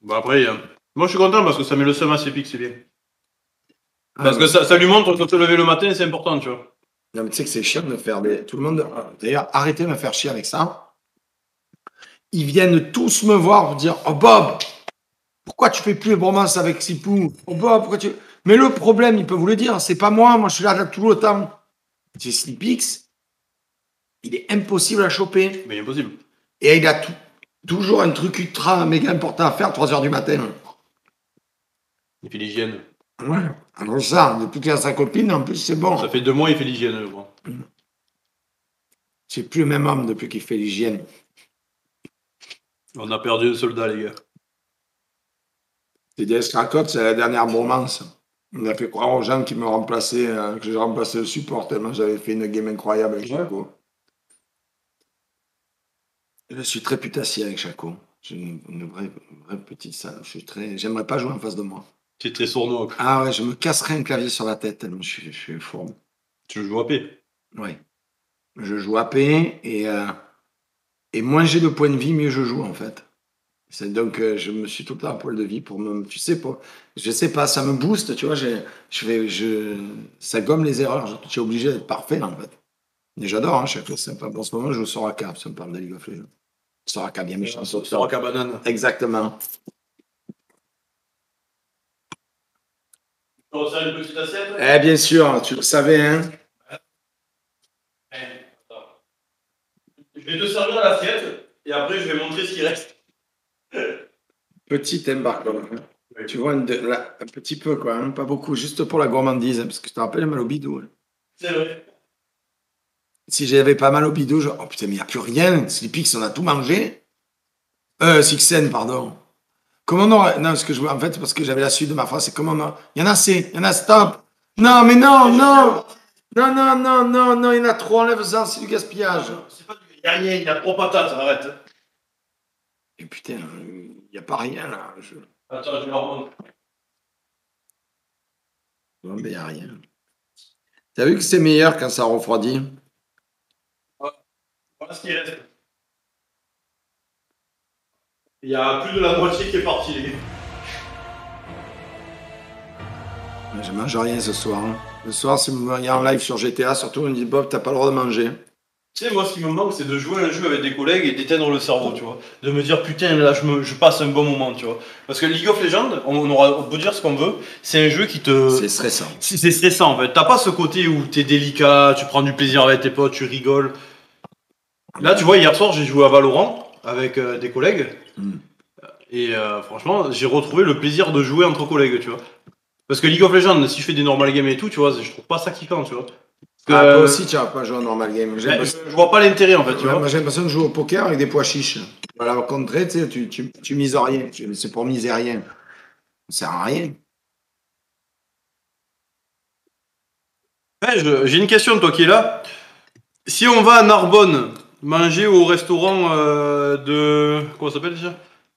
Speaker 1: Bah après, moi je suis content parce que ça met le seum à Epic, c'est bien. Parce que ça lui montre que te lever le matin, c'est important, tu vois.
Speaker 2: Non, mais tu sais que c'est chiant de faire des. Tout le monde. D'ailleurs, arrêtez de me faire chier avec ça. Ils viennent tous me voir pour dire oh Bob, pourquoi tu fais plus les bromances avec Sipou? Oh Bob, pourquoi tu. Mais le problème, il peut vous le dire, c'est pas moi je suis là tout le temps. C'est Sleepix, il est impossible à choper.
Speaker 1: Mais impossible.
Speaker 2: Et il a toujours un truc ultra méga important à faire à 3h du matin.
Speaker 1: Il fait l'hygiène.
Speaker 2: Ouais, alors ça, depuis qu'il a sa copine, en plus, c'est bon.
Speaker 1: Ça fait 2 mois, il fait l'hygiène, je crois.
Speaker 2: C'est plus le même homme depuis qu'il fait l'hygiène.
Speaker 1: On a perdu un soldat, les gars.
Speaker 2: TDS Cracotte, c'est la dernière bromance. On a fait croire aux gens qui me remplaçaient, que j'ai remplacé le support tellement j'avais fait une game incroyable avec Chaco. Je suis très putassier avec Chaco. J'ai une vraie petite salle. J'aimerais pas jouer en face de moi.
Speaker 1: Tu es très sournois.
Speaker 2: Ah ouais, je me casserais un clavier sur la tête tellement je suis fourbe.
Speaker 1: Tu joues AP?
Speaker 2: Oui. Je joue AP et moins j'ai de points de vie, mieux je joue en fait. Donc je me suis tout le temps à poil de vie pour me. Tu sais pas. Je sais pas, ça me booste, tu vois. Ça gomme les erreurs. Je suis obligé d'être parfait là, en fait. Et j'adore, hein, chaque fois, c'est sympa. En ce moment, je joue Soraka, ça me parle de League of Legends. Soraka, bien méchant.
Speaker 1: Soraka banane.
Speaker 2: Exactement.
Speaker 1: Tu resserres une petite assiette?
Speaker 2: Eh bien sûr, tu le savais, hein.
Speaker 1: Je vais te servir l'assiette et après je vais montrer ce qui reste.
Speaker 2: Petit embarque, oui. Tu vois, un petit peu, quoi, hein, pas beaucoup, juste pour la gourmandise, hein, parce que je te rappelle, mal au bidou. Hein.
Speaker 1: C'est vrai.
Speaker 2: Si j'avais pas mal au bidou, oh putain, mais il n'y a plus rien. Sleepix, on a tout mangé. Sixen, pardon. Comment on aurait... Non, en fait, parce que j'avais la suite de ma phrase, c'est comment on aurait... Il y en a assez, il y en a stop. Non, mais non. Il y en a trop, enlève ça, c'est du gaspillage.
Speaker 1: C'est pas du... Il n'y a rien, il y a 3 patates, arrête.
Speaker 2: Et putain, il n'y a pas rien là.
Speaker 1: Attends, je vais leur montrer.
Speaker 2: Non, mais il n'y a rien. T'as vu que c'est meilleur quand ça refroidit?
Speaker 1: Voilà ce qui reste. Il y a plus de la moitié qui est partie, les gars.
Speaker 2: Je mange rien ce soir. Hein. Ce soir, si il y a un live sur GTA, surtout, on me dit Bob, t'as pas le droit de manger.
Speaker 1: Tu sais, moi, ce qui me manque, c'est de jouer à un jeu avec des collègues et d'éteindre le cerveau, tu vois. De me dire, putain, là, je passe un bon moment, tu vois. Parce que League of Legends, on peut dire ce qu'on veut, c'est un jeu qui te.
Speaker 2: C'est stressant.
Speaker 1: C'est stressant, en fait. T'as pas ce côté où t'es délicat, tu prends du plaisir avec tes potes, tu rigoles. Là, tu vois, hier soir, j'ai joué à Valorant avec des collègues.
Speaker 2: Mm.
Speaker 1: Et franchement, j'ai retrouvé le plaisir de jouer entre collègues, tu vois. Parce que League of Legends, si je fais des normal games et tout, tu vois, je trouve pas ça kiffant, tu vois.
Speaker 2: Ah, toi aussi, tu n'as pas joué à normal game.
Speaker 1: Ben, je vois pas l'intérêt, en fait, tu
Speaker 2: Ouais,
Speaker 1: vois.
Speaker 2: moi, j'ai l'impression de jouer au poker avec des pois chiches. Voilà, au contraire, tu sais, tu mises rien. C'est pour miser rien. Ça sert à rien.
Speaker 1: Ouais, j'ai une question, toi qui es là. Si on va à Narbonne manger au restaurant de. Comment ça s'appelle déjà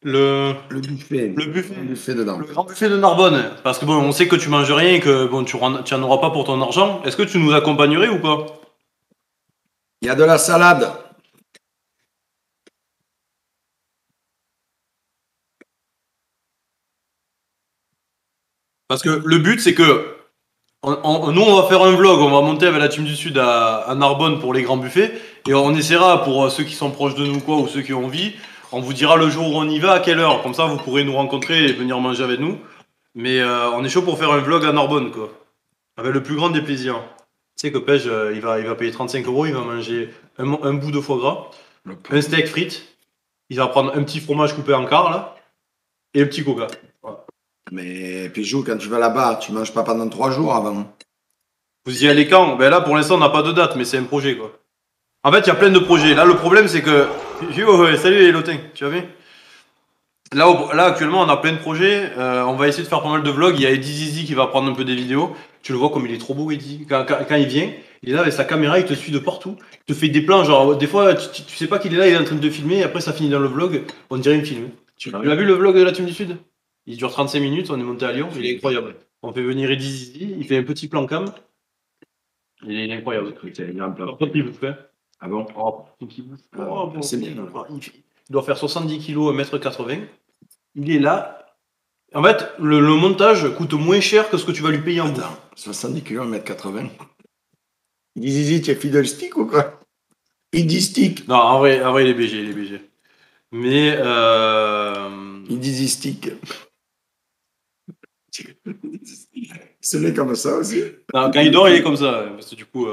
Speaker 1: le,
Speaker 2: Le buffet.
Speaker 1: le buffet.
Speaker 2: Le buffet dedans.
Speaker 1: Le grand buffet de Narbonne. Parce que bon, on sait que tu manges rien et que bon, tu en auras pas pour ton argent. Est-ce que tu nous accompagnerais ou pas?
Speaker 2: Il y a de la salade.
Speaker 1: Parce que le but, c'est que nous, on va faire un vlog, on va monter avec la team du Sud à Narbonne pour les grands buffets, et on essaiera pour ceux qui sont proches de nous, quoi, ou ceux qui ont envie, on vous dira le jour où on y va, à quelle heure, comme ça vous pourrez nous rencontrer et venir manger avec nous. Mais on est chaud pour faire un vlog à Narbonne, quoi, avec le plus grand des plaisirs. Tu sais que Pej, il va payer 35 euros, il va manger un bout de foie gras, un steak frites, il va prendre un petit fromage coupé en quart, là, et un petit coca. Voilà.
Speaker 2: Mais puis, joue, quand tu vas là-bas, tu manges pas pendant 3 jours avant.
Speaker 1: Vous y allez quand? Ben là, pour l'instant, on n'a pas de date, mais c'est un projet, quoi. En fait, il y a plein de projets. Là, le problème, c'est que. Yo, salut Elotin, tu vas bien? Là, actuellement, on a plein de projets. On va essayer de faire pas mal de vlogs. Il y a Eddie Zizi qui va prendre un peu des vidéos. Tu le vois comme il est trop beau, Eddie. Quand il vient, il est là avec sa caméra, il te suit de partout. Il te fait des plans. Genre, des fois, tu sais pas qu'il est là, il est en train de te filmer. Et après, ça finit dans le vlog. On dirait une film. Tu l'as vu le vlog de la Team du Sud? Il dure 35 minutes. On est monté à Lyon. Il est incroyable. On fait venir Eddie Zizi. Il fait un petit plan cam. Il est incroyable. Par contre, il vous fait.
Speaker 2: Ah bon?
Speaker 1: Oh, oh, bon,
Speaker 2: c'est bien.
Speaker 1: il doit faire 70 kilos, 1,80 m. Il est là. En fait, le montage coûte moins cher que ce que tu vas lui payer en bouffe.
Speaker 2: Attends, 70 kilos, 1,80 m. Il dit Zizi, tu es fidèle stick ou quoi? Il dit stick.
Speaker 1: Non, en vrai, il est BG, il est BG. Mais
Speaker 2: Il dit stick. C'est né comme ça aussi.
Speaker 1: non, quand il dort, il est comme ça. Parce que du coup.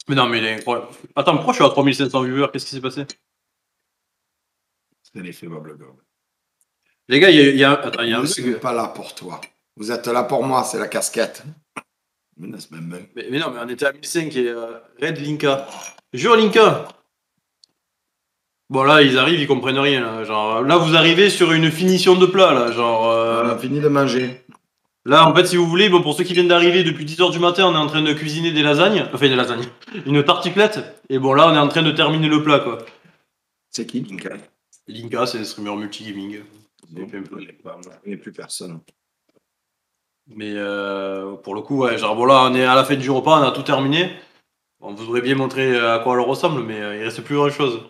Speaker 1: Mais non, mais il est incroyable. Attends, pourquoi je suis à 3500 viewers? Qu'est-ce qui s'est passé?
Speaker 2: C'est l'effet Bob le Gob.
Speaker 1: Les gars, attends, il y a un
Speaker 2: Nous ne sommes
Speaker 1: bug.
Speaker 2: pas là pour toi. Vous êtes là pour moi, c'est la casquette. Mais
Speaker 1: Mais non, mais on était à 1005 et Red Linka. Jure Linka. Bon là, ils arrivent, ils comprennent rien là. Genre là, vous arrivez sur une finition de plat là. Genre
Speaker 2: On a fini de manger.
Speaker 1: là, en fait, si vous voulez, bon, pour ceux qui viennent d'arriver depuis 10h du matin, on est en train de cuisiner des lasagnes, enfin des lasagnes, une tartiflette. Et bon là, on est en train de terminer le plat quoi.
Speaker 2: C'est qui, Linka?
Speaker 1: Linka, c'est un streamer multi-gaming.
Speaker 2: Il n'y a plus personne.
Speaker 1: Mais pour le coup, ouais, genre bon là, on est à la fin du repas, on a tout terminé. On vous aurait bien montré à quoi elle ressemble, mais il reste plus grand chose.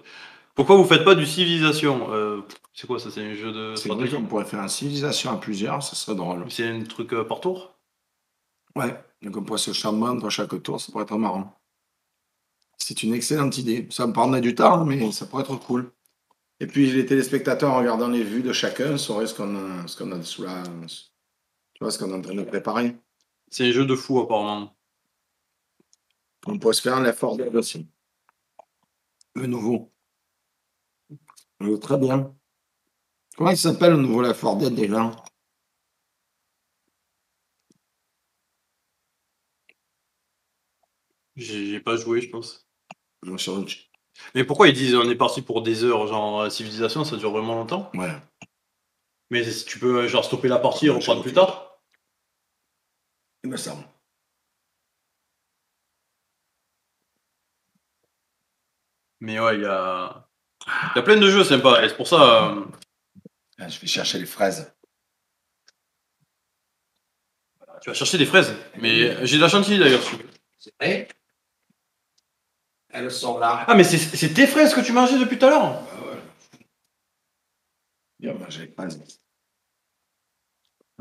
Speaker 1: Pourquoi vous faites pas du civilisation? C'est quoi ça? C'est un jeu de
Speaker 2: C'est vrai
Speaker 1: stratégie?
Speaker 2: qu'on pourrait faire une civilisation à plusieurs, ça serait drôle.
Speaker 1: C'est un truc par tour?
Speaker 2: Ouais, donc on pourrait se charmer entre chaque tour, ça pourrait être marrant. C'est une excellente idée. Ça me prendrait du temps, mais ça pourrait être cool. Et puis les téléspectateurs, en regardant les vues de chacun, sauraient ce qu'on a sous la. Tu vois, ce qu'on est en train de préparer.
Speaker 1: C'est un jeu de fou apparemment.
Speaker 2: On pourrait se faire l'effort d'aide aussi. Le nouveau. Très bien. Comment il s'appelle le nouveau Left 4 Dead déjà?
Speaker 1: J'ai pas joué, je pense.
Speaker 2: Moi, sur le-
Speaker 1: Mais pourquoi ils disent on est parti pour des heures, genre la civilisation, ça dure vraiment longtemps?
Speaker 2: Ouais.
Speaker 1: Mais si tu peux genre stopper la partie et reprendre plus tard?
Speaker 2: Il me semble.
Speaker 1: Mais ouais, il y a plein de jeux sympas. Et c'est pour ça.
Speaker 2: Ah, je vais chercher les fraises.
Speaker 1: Tu vas chercher des fraises. Mais j'ai de la chantilly d'ailleurs.
Speaker 2: C'est vrai? Elles sont là.
Speaker 1: Ah, mais c'est tes fraises que tu mangeais depuis tout à l'heure?
Speaker 2: Ah ouais. Bien mangé les fraises.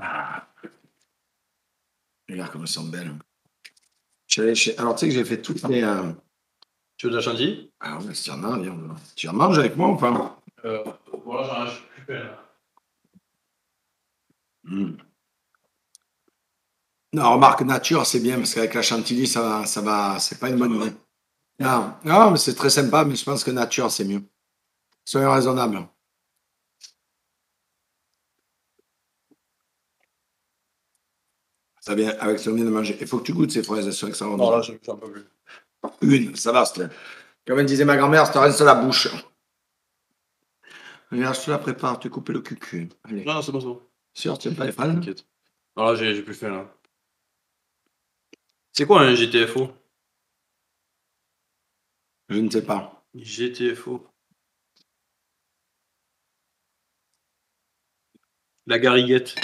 Speaker 2: Ah. Regarde comme elles sont belles. Alors, tu sais que j'ai fait toutes les.
Speaker 1: Tu veux de la chantilly?
Speaker 2: Ah ouais, si tu en as, viens. Tu en manges avec moi ou pas?
Speaker 1: Voilà, j'en ai plus plein, là.
Speaker 2: Non, remarque, nature, c'est bien, parce qu'avec la chantilly, c'est pas une bonne idée. Non, non, mais c'est très sympa, mais je pense que nature, c'est mieux. Soyons raisonnables. Ça vient avec ce qu'on vient de manger. Il faut que tu goûtes ces fraises, elles sont
Speaker 1: Non,
Speaker 2: extraordinaires.
Speaker 1: là, j'en peux plus.
Speaker 2: Une, ça va, c'était. Comme elle disait ma grand-mère, c'est reste la bouche. Regarde, je te la prépare, tu coupes le cucu. Allez.
Speaker 1: Non, c'est bon, c'est bon.
Speaker 2: Sûr, tu n'aimes pas les fraises?
Speaker 1: T'inquiète. Non, là, j'ai plus faim, là. C'est quoi un GTFO?
Speaker 2: Je ne sais pas.
Speaker 1: GTFO. La gariguette.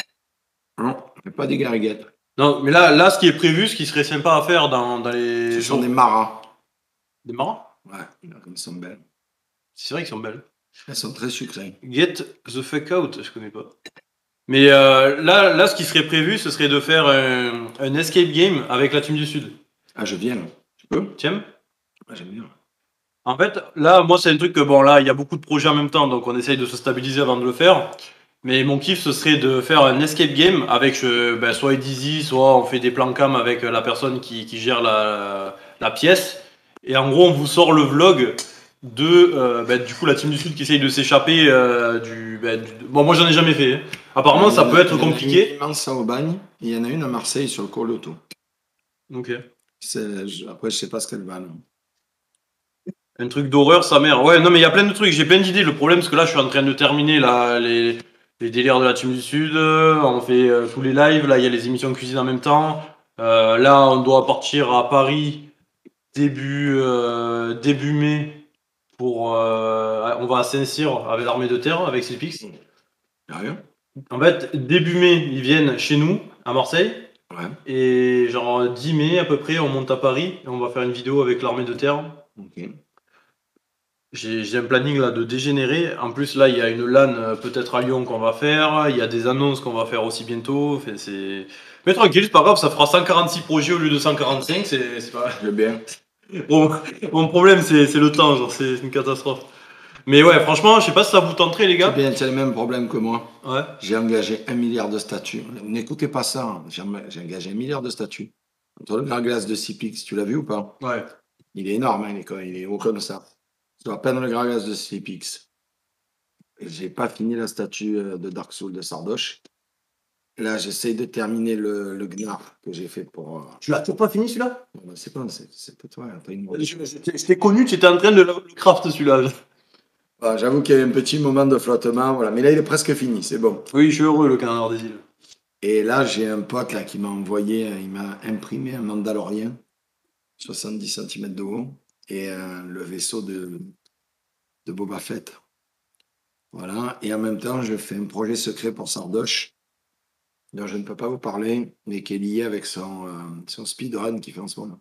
Speaker 2: Non, c'est pas des gariguettes.
Speaker 1: Non, mais là, ce qui est prévu, ce qui serait sympa à faire dans les...
Speaker 2: Ce sont des maras.
Speaker 1: Des marrons?
Speaker 2: Ouais, regarde comme elles sont belles.
Speaker 1: C'est vrai qu'ils sont belles.
Speaker 2: Elles sont très sucrées.
Speaker 1: Get the fuck out, je connais pas. Mais là, ce qui serait prévu, ce serait de faire un escape game avec la team du Sud.
Speaker 2: Ah, je viens. Tu peux?
Speaker 1: Tiens.
Speaker 2: Ah, j'aime bien.
Speaker 1: En fait, là, moi, c'est un truc que, bon, là, il y a beaucoup de projets en même temps, donc on essaye de se stabiliser avant de le faire. Mais mon kiff, ce serait de faire un escape game avec soit Easy, soit on fait des plans cam avec la personne qui gère la pièce. Et en gros, on vous sort le vlog de du coup la team du Sud qui essaye de s'échapper Bon, moi, j'en ai jamais fait, hein. Apparemment, ça peut être
Speaker 2: Il y en a
Speaker 1: compliqué.
Speaker 2: une immense à Aubagne, et il y en a une à Marseille sur le cours Loto.
Speaker 1: Ok.
Speaker 2: Après, je sais pas ce qu'elle va. Non.
Speaker 1: Un truc d'horreur, sa mère. Ouais, non, mais il y a plein de trucs. J'ai plein d'idées. Le problème, c'est que là, je suis en train de terminer les délires de la team du Sud. On fait tous les lives. Là, il y a les émissions de cuisine en même temps. Là, on doit partir à Paris début mai. On va à Saint-Cyr avec l'armée de terre, avec Slipix.
Speaker 2: Rien.
Speaker 1: En fait, début mai, ils viennent chez nous, à Marseille.
Speaker 2: Ouais.
Speaker 1: Et genre 10 mai, à peu près, on monte à Paris. Et on va faire une vidéo avec l'armée de terre.
Speaker 2: Ok.
Speaker 1: J'ai un planning là de dégénérer. En plus, là, il y a une LAN peut-être à Lyon qu'on va faire. Il y a des annonces qu'on va faire aussi bientôt. Enfin, mais tranquille, c'est pas grave, ça fera 146 projets au lieu de 145. C'est pas...
Speaker 2: Je veux bien.
Speaker 1: Bon, mon problème, c'est le temps, genre, c'est une catastrophe. Mais ouais, franchement, je sais pas si ça vous tenterait, les
Speaker 2: C'est
Speaker 1: gars.
Speaker 2: bien, tu as le même problème que moi.
Speaker 1: Ouais.
Speaker 2: J'ai engagé 1 milliard de statuts. N'écoutez pas ça. Hein. J'ai engagé 1 milliard de statuts. Entre le grand glace de Cipix, tu l'as vu ou pas?
Speaker 1: Ouais.
Speaker 2: Il est énorme, hein, il est haut comme ça. Sur à peine le grand glace de Cipix. J'ai pas fini la statue de Dark Souls de Sardoche. Là, j'essaye de terminer le Gnar que j'ai fait pour.
Speaker 1: Tu l'as toujours pas fini, celui-là?
Speaker 2: Bon, c'est pas, c'est pas toi. T'as une...
Speaker 1: Je t'ai connu, tu étais en train de le craft, celui-là.
Speaker 2: Ah, j'avoue qu'il y a eu un petit moment de flottement, voilà. Mais là, il est presque fini, c'est bon.
Speaker 1: Oui, je suis heureux, le canard des îles.
Speaker 2: Et là, j'ai un pote là, qui m'a envoyé, il m'a imprimé un Mandalorien, 70 cm de haut, et le vaisseau de Boba Fett. Voilà. Et en même temps, je fais un projet secret pour Sardoche, dont je ne peux pas vous parler, mais qui est lié avec son speedrun qu'il fait en ce moment.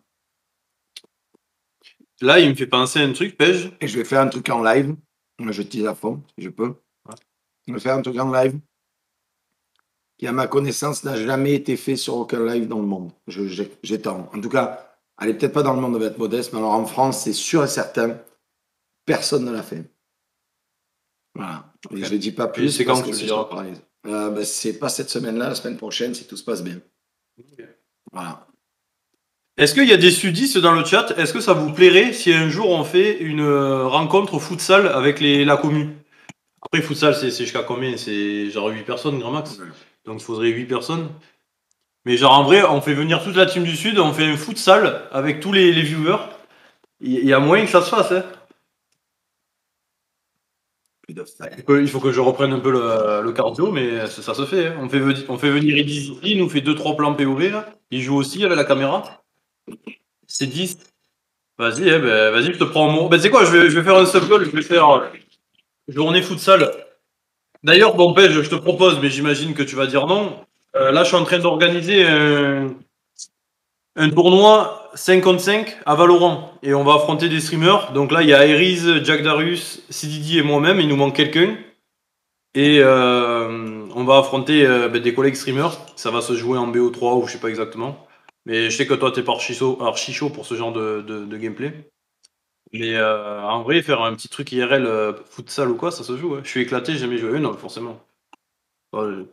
Speaker 1: Là, il me fait penser à un truc, Pej.
Speaker 2: Et je vais faire un truc en live. Moi, je tease à fond, si je peux.
Speaker 1: Ouais.
Speaker 2: Je vais faire un truc en live qui, à ma connaissance, n'a jamais été fait sur aucun live dans le monde. J'étends. En tout cas, allez, peut-être pas dans le monde, on va être modeste, mais alors en France, c'est sûr et certain, personne ne l'a fait. Voilà. Et je ne dis pas plus.
Speaker 1: C'est quand
Speaker 2: parce
Speaker 1: que
Speaker 2: que
Speaker 1: tu
Speaker 2: c'est
Speaker 1: le diras?
Speaker 2: surprise. C'est pas cette semaine-là, la semaine prochaine, si tout se passe bien.
Speaker 1: Okay.
Speaker 2: Voilà.
Speaker 1: Est-ce qu'il y a des sudistes dans le chat? Est-ce que ça vous plairait si un jour on fait une rencontre futsal avec la commu? Après, futsal, c'est jusqu'à combien? C'est genre 8 personnes, grand max.
Speaker 2: Ouais.
Speaker 1: Donc il faudrait 8 personnes. Mais genre en vrai, on fait venir toute la team du Sud, on fait un futsal avec tous les viewers. Il y a moyen que ça se fasse, hein. Il faut que je reprenne un peu le cardio, mais ça se fait, hein. On fait venir Edis, il nous fait 2-3 plans POV, là. Il joue aussi avec la caméra. C'est 10. Vas-y, vas-y, je te prends mon. Tu sais quoi, je vais faire un sub-goal, je vais faire journée futsal. D'ailleurs, bon, Pej, je te propose, mais j'imagine que tu vas dire non. Là, je suis en train d'organiser un tournoi 5 contre 5 à Valorant. Et on va affronter des streamers. Donc là, il y a Aries, Jack Darius, CDD et moi-même. Il nous manque quelqu'un. Et on va affronter des collègues streamers. Ça va se jouer en BO3 ou je sais pas exactement. Mais je sais que toi, t'es pas archi chaud pour ce genre de gameplay. Mais en vrai, faire un petit truc IRL, futsal ou quoi, ça se joue. Ouais. Je suis éclaté, j'ai jamais joué. Non, forcément. Ouais.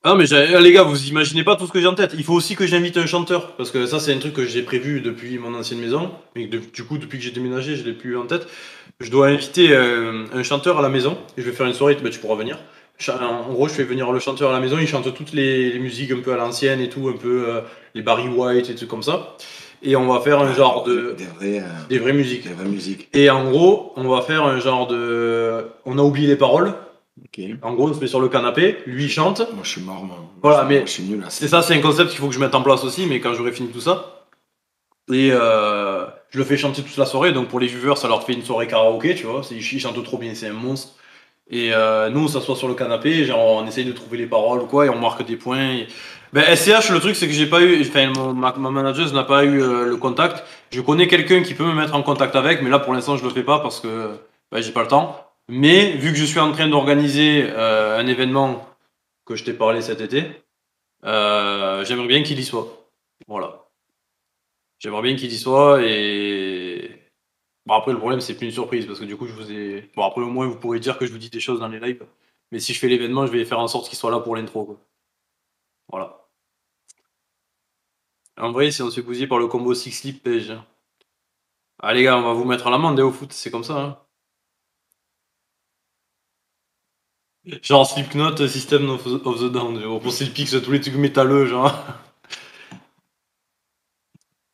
Speaker 1: Ah, mais les gars, vous imaginez pas tout ce que j'ai en tête. Il faut aussi que j'invite un chanteur. Parce que ça, c'est un truc que j'ai prévu depuis mon ancienne maison. Mais du coup, depuis que j'ai déménagé, je l'ai plus en tête. Je dois inviter un chanteur à la maison. Et je vais faire une soirée, bah, tu pourras venir. En gros, je fais venir le chanteur à la maison. Il chante toutes les musiques un peu à l'ancienne et tout. Un peu les Barry White et tout comme ça. Et on va faire un genre de. Des vraies musiques.
Speaker 2: Des vraies musiques.
Speaker 1: Et en gros, on va faire un genre de. On a oublié les paroles.
Speaker 2: Ok.
Speaker 1: En gros, on se met sur le canapé, lui il chante.
Speaker 2: Moi, je suis mort, moi.
Speaker 1: Voilà,
Speaker 2: Moi,
Speaker 1: mais
Speaker 2: je suis nul à
Speaker 1: c'est ça, c'est un concept qu'il faut que je mette en place aussi, mais quand j'aurai fini tout ça. Et je le fais chanter toute la soirée, donc pour les viewers, ça leur fait une soirée karaoké, tu vois. Il chante trop bien, c'est un monstre. Et nous, on s'assoit sur le canapé, genre on essaye de trouver les paroles ou quoi, et on marque des points. Ben, SCH, le truc, c'est que j'ai pas eu. Enfin, ma manager n'a pas eu le contact. Je connais quelqu'un qui peut me mettre en contact avec, mais là, pour l'instant, je le fais pas parce que ben, j'ai pas le temps. Mais vu que je suis en train d'organiser un événement que je t'ai parlé cet été, j'aimerais bien qu'il y soit. Voilà. J'aimerais bien qu'il y soit et. Bon, après, le problème, c'est plus une surprise parce que du coup, je vous ai. Bon, après, au moins, vous pourrez dire que je vous dis des choses dans les lives. Mais si je fais l'événement, je vais faire en sorte qu'il soit là pour l'intro, quoi. Voilà. En vrai, si on se fait bousiller par le combo Six Sleep PSG. Ah, les gars, on va vous mettre à l'amende au foot, c'est comme ça, hein. Genre Slipknot, System of the Down, genre, pour Slipix, tous les trucs métalleux, genre.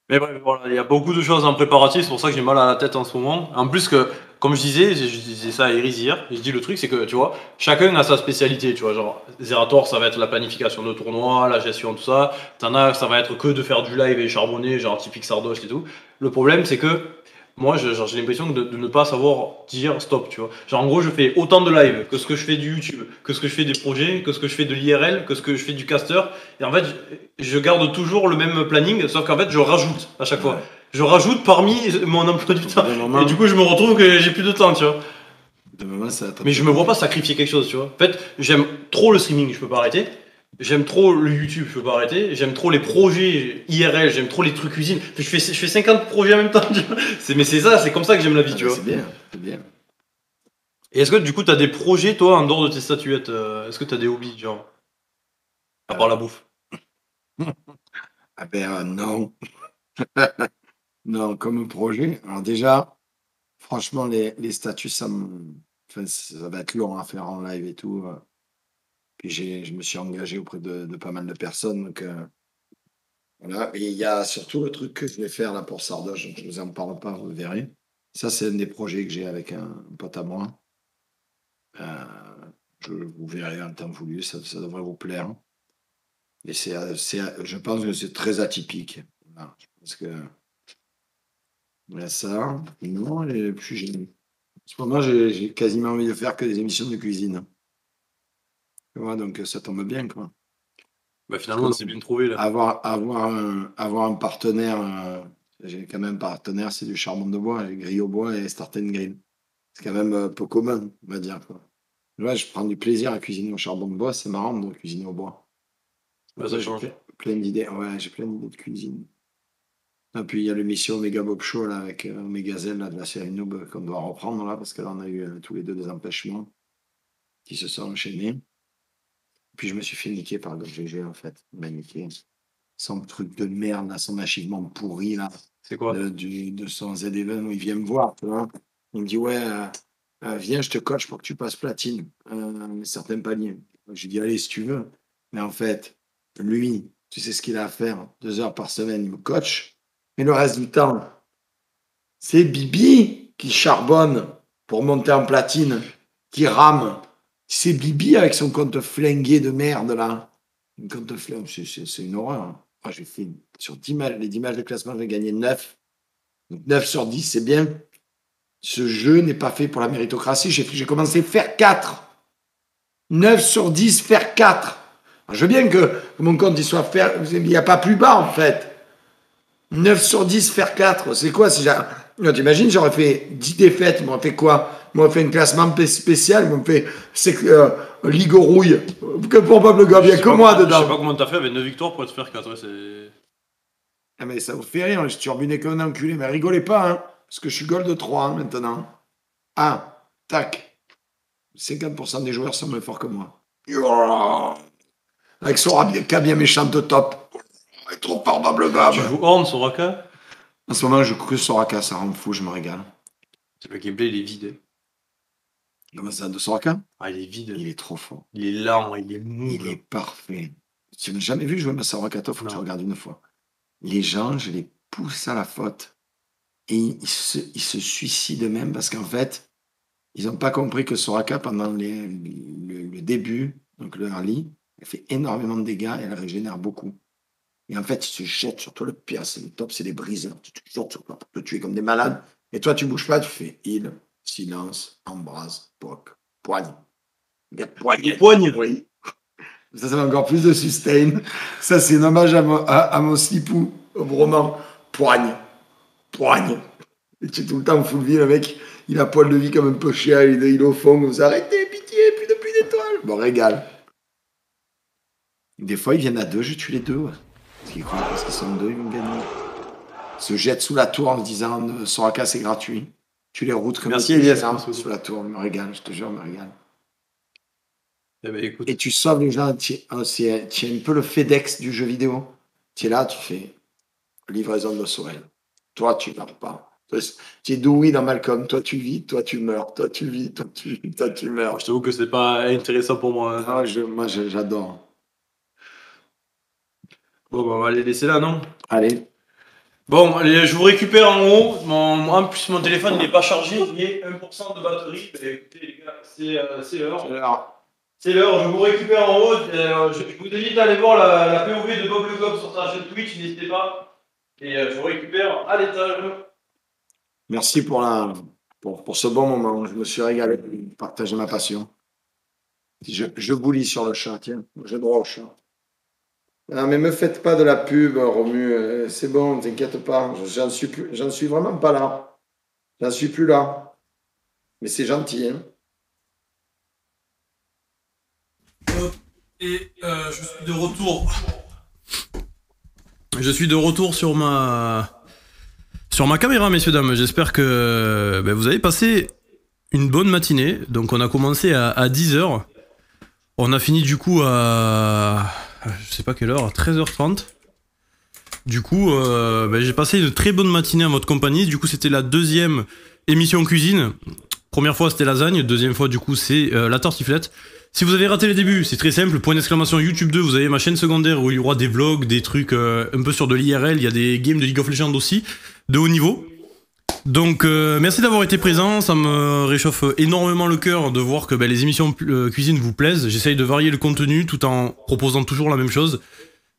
Speaker 1: Mais bref, voilà, il y a beaucoup de choses en préparatif, c'est pour ça que j'ai mal à la tête en ce moment. En plus que, comme je disais ça à Iris hier, et je dis le truc, c'est que, tu vois, chacun a sa spécialité, tu vois, genre, Zerator, ça va être la planification de tournois, la gestion, tout ça. T'en as, ça va être que de faire du live et charbonner, genre typique Sardoche et tout. Le problème, c'est que, moi, genre, j'ai l'impression de ne pas savoir dire stop, tu vois. Genre, en gros, je fais autant de live que ce que je fais du YouTube, que ce que je fais des projets, que ce que je fais de l'IRL, que ce que je fais du caster. Et en fait, je garde toujours le même planning, sauf qu'en fait, je rajoute à chaque fois.
Speaker 2: Ouais.
Speaker 1: Je rajoute parmi mon emploi du temps. Et du coup, je me retrouve que j'ai plus de temps, tu vois.
Speaker 2: De moment, ça
Speaker 1: Mais je me vois pas sacrifier quelque chose, tu vois. En fait, j'aime trop le streaming, je peux pas arrêter. J'aime trop le YouTube, je peux pas arrêter. J'aime trop les projets IRL, j'aime trop les trucs cuisine. Je fais 50 projets en même temps, tu vois. Mais c'est ça, c'est comme ça que j'aime la vie, tu vois.
Speaker 2: C'est bien, c'est bien.
Speaker 1: Et est-ce que du coup, t'as des projets, toi, en dehors de tes statuettes est-ce que t'as des hobbies, genre à part la bouffe?
Speaker 2: Ah ben non. Non, comme projet. Alors déjà, franchement, les statuts, enfin, ça va être long à faire en live et tout. Puis je me suis engagé auprès de pas mal de personnes. Donc, voilà. Et il y a surtout le truc que je vais faire là pour Sardoche. Je ne vous en parle pas, vous le verrez. Ça, c'est un des projets que j'ai avec un pote à moi. Vous verrez en temps voulu, ça devrait vous plaire. Et je pense que c'est très atypique. Voilà. Je pense que il y a ça. Non, et puis en ce moment, j'ai quasiment envie de faire que des émissions de cuisine. Tu vois, donc ça tombe bien, quoi.
Speaker 1: Bah finalement, on s'est bien trouvé là.
Speaker 2: Avoir un partenaire, j'ai quand même un partenaire, c'est du charbon de bois, grille au bois et start and grill. C'est quand même peu commun, on va dire, quoi. Ouais, je prends du plaisir à cuisiner au charbon de bois, c'est marrant de cuisiner au bois.
Speaker 1: Bah, ça
Speaker 2: J'ai
Speaker 1: change.
Speaker 2: plein d'idées, ouais, j'ai plein d'idées de cuisine. Et puis il y a l'émission Omega Bob Show là, avec Omega Z là, de la série Noob qu'on doit reprendre là, parce que là on a eu tous les deux des empêchements qui se sont enchaînés. Puis je me suis fait niquer par le GG en fait. Il m'a niqué. Son truc de merde, là, son achèvement pourri là,
Speaker 1: C'est quoi?
Speaker 2: de son Z-Even où il vient me voir, tu vois. Il me dit ouais, viens, je te coach pour que tu passes platine, certains paliers. Je lui dis allez si tu veux. Mais en fait, lui, tu sais ce qu'il a à faire, 2 heures par semaine, il me coach. Mais le reste du temps, c'est Bibi qui charbonne pour monter en platine, qui rame. C'est Bibi avec son compte flingué de merde, là. Un compte flingue, c'est une horreur. Moi, j'ai fait sur 10 matchs, les 10 matchs de classement, j'ai gagné 9. Donc 9 sur 10, c'est bien. Ce jeu n'est pas fait pour la méritocratie. J'ai commencé à faire 4. 9 sur 10, faire 4. Alors, je veux bien que mon compte il soit faire. Il n'y a pas plus bas, en fait. 9 sur 10, faire 4. C'est quoi si t'imagines, j'aurais fait 10 défaites. Ils m'auraient fait quoi? Ils m'auraient fait un classement spécial. Ils m'ont fait Ligue rouille. Que probable gars, bien que moi dedans.
Speaker 1: Je sais pas comment t'as fait avec 9 victoires pour te faire 4. Ouais, c'est.
Speaker 2: Ah, mais ça vous fait rire, je turbinais comme un enculé. Mais rigolez pas, hein, parce que je suis gold 3 hein, maintenant. Ah, tac. 50% des joueurs sont moins forts que moi. Avec Soraka bien méchant de top. Il est trop fort, Bubblegum.
Speaker 1: Tu joues Horn, Soraka?
Speaker 2: En ce moment, je joue que Soraka, ça rend fou, je me régale.
Speaker 1: Le gameplay, il est vide.
Speaker 2: Comment ça, de Soraka?
Speaker 1: Ah, il est vide.
Speaker 2: Il est trop fort.
Speaker 1: Il est lent, il est mou.
Speaker 2: Il est parfait. Tu n'as jamais vu jouer ma Soraka, faut que tu regardes une fois. Les gens, je les pousse à la faute. Et ils se suicident eux-mêmes parce qu'en fait, ils n'ont pas compris que Soraka, pendant le début, donc le early, elle fait énormément de dégâts et elle régénère beaucoup. Et en fait, ils se jettent sur toi. Le pire, c'est le top, c'est des briseurs. Tu te jettes sur toi pour te tuer comme des malades. Et toi, tu bouges pas, tu fais heal, silence, embrase, poke, poigne.
Speaker 1: Poigne.
Speaker 2: Oui. Ça fait encore plus de sustain. Ça, c'est un hommage à mon slipou, au roman. Poigne. Et tu es tout le temps en full vie, le mec, il a poil de vie comme un peu chien, il est au fond, vous arrêtez, pitié, plus d'étoiles. Bon, régale. Des fois, ils viennent à 2, je tue les 2. Ouais. Parce qu'ils sont 2, ils vont gagner. Ils se jettent sous la tour en se disant Soraka, c'est gratuit. Tu les routes comme
Speaker 1: merci Elias
Speaker 2: sous la tour, me régale, je te jure, me régale.
Speaker 1: Eh ben, écoute.
Speaker 2: Et tu sauves les gens, tu es un peu le FedEx du jeu vidéo. Tu es là, tu fais livraison de Sorel. Toi, tu ne meurs pas. Tu es Dewey dans Malcolm. Toi, tu vis, toi, tu meurs. Toi, tu vis, toi, tu meurs.
Speaker 1: Je t'avoue que c'est pas intéressant pour moi.
Speaker 2: Ah, moi, j'adore.
Speaker 1: Bon, bah, on va les laisser là, non?
Speaker 2: Allez.
Speaker 1: Bon, allez, je vous récupère en haut. En plus, mon téléphone n'est pas chargé. Il y a 1% de batterie. Bah, écoutez, les gars, c'est l'heure. C'est l'heure, je vous récupère en haut. Je vous invite à aller voir la POV de Bob Le Gob sur sa chaîne Twitch, n'hésitez pas. Et je vous récupère à l'étage.
Speaker 2: Merci pour ce bon moment. Je me suis régalé de partager ma passion. Je vous lis sur le chat, tiens. J'ai droit au chat. Non, mais me faites pas de la pub, Romu. C'est bon, t'inquiète pas. J'en suis vraiment pas là. J'en suis plus là. Mais c'est gentil, hein.
Speaker 1: Et je suis de retour. Je suis de retour sur ma caméra, messieurs dames. J'espère que vous avez passé une bonne matinée. Donc on a commencé à 10h. On a fini du coup à je sais pas quelle heure, à 13h30. Du coup, j'ai passé une très bonne matinée en votre compagnie. Du coup, c'était la deuxième émission cuisine. Première fois, c'était lasagne. Deuxième fois, du coup, c'est la tartiflette. Si vous avez raté les débuts, c'est très simple. Point d'exclamation YouTube 2, vous avez ma chaîne secondaire où il y aura des vlogs, des trucs un peu sur de l'IRL. Il y a des games de League of Legends aussi, de haut niveau. Donc, merci d'avoir été présent. Ça me réchauffe énormément le cœur de voir que les émissions cuisine vous plaisent. J'essaye de varier le contenu tout en proposant toujours la même chose.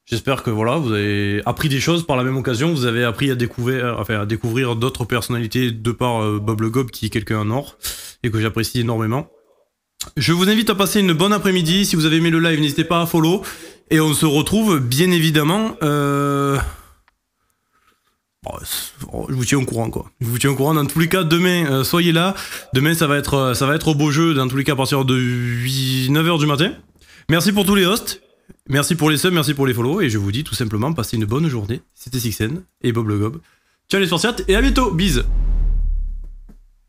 Speaker 1: J'espère que voilà, vous avez appris des choses par la même occasion. Vous avez appris à découvrir d'autres personnalités de par Bob Le Gob, qui est quelqu'un en or et que j'apprécie énormément. Je vous invite à passer une bonne après-midi. Si vous avez aimé le live, n'hésitez pas à follow. Et on se retrouve bien évidemment. Je vous tiens au courant, quoi. Je vous tiens au courant. Dans tous les cas, demain, soyez là. Demain, ça va être au beau jeu. Dans tous les cas, à partir de 9h du matin. Merci pour tous les hosts. Merci pour les subs, merci pour les follow. Et je vous dis tout simplement, passez une bonne journée. C'était Sixen et Bob Le Gob. Ciao les sorciates et à bientôt. Bise.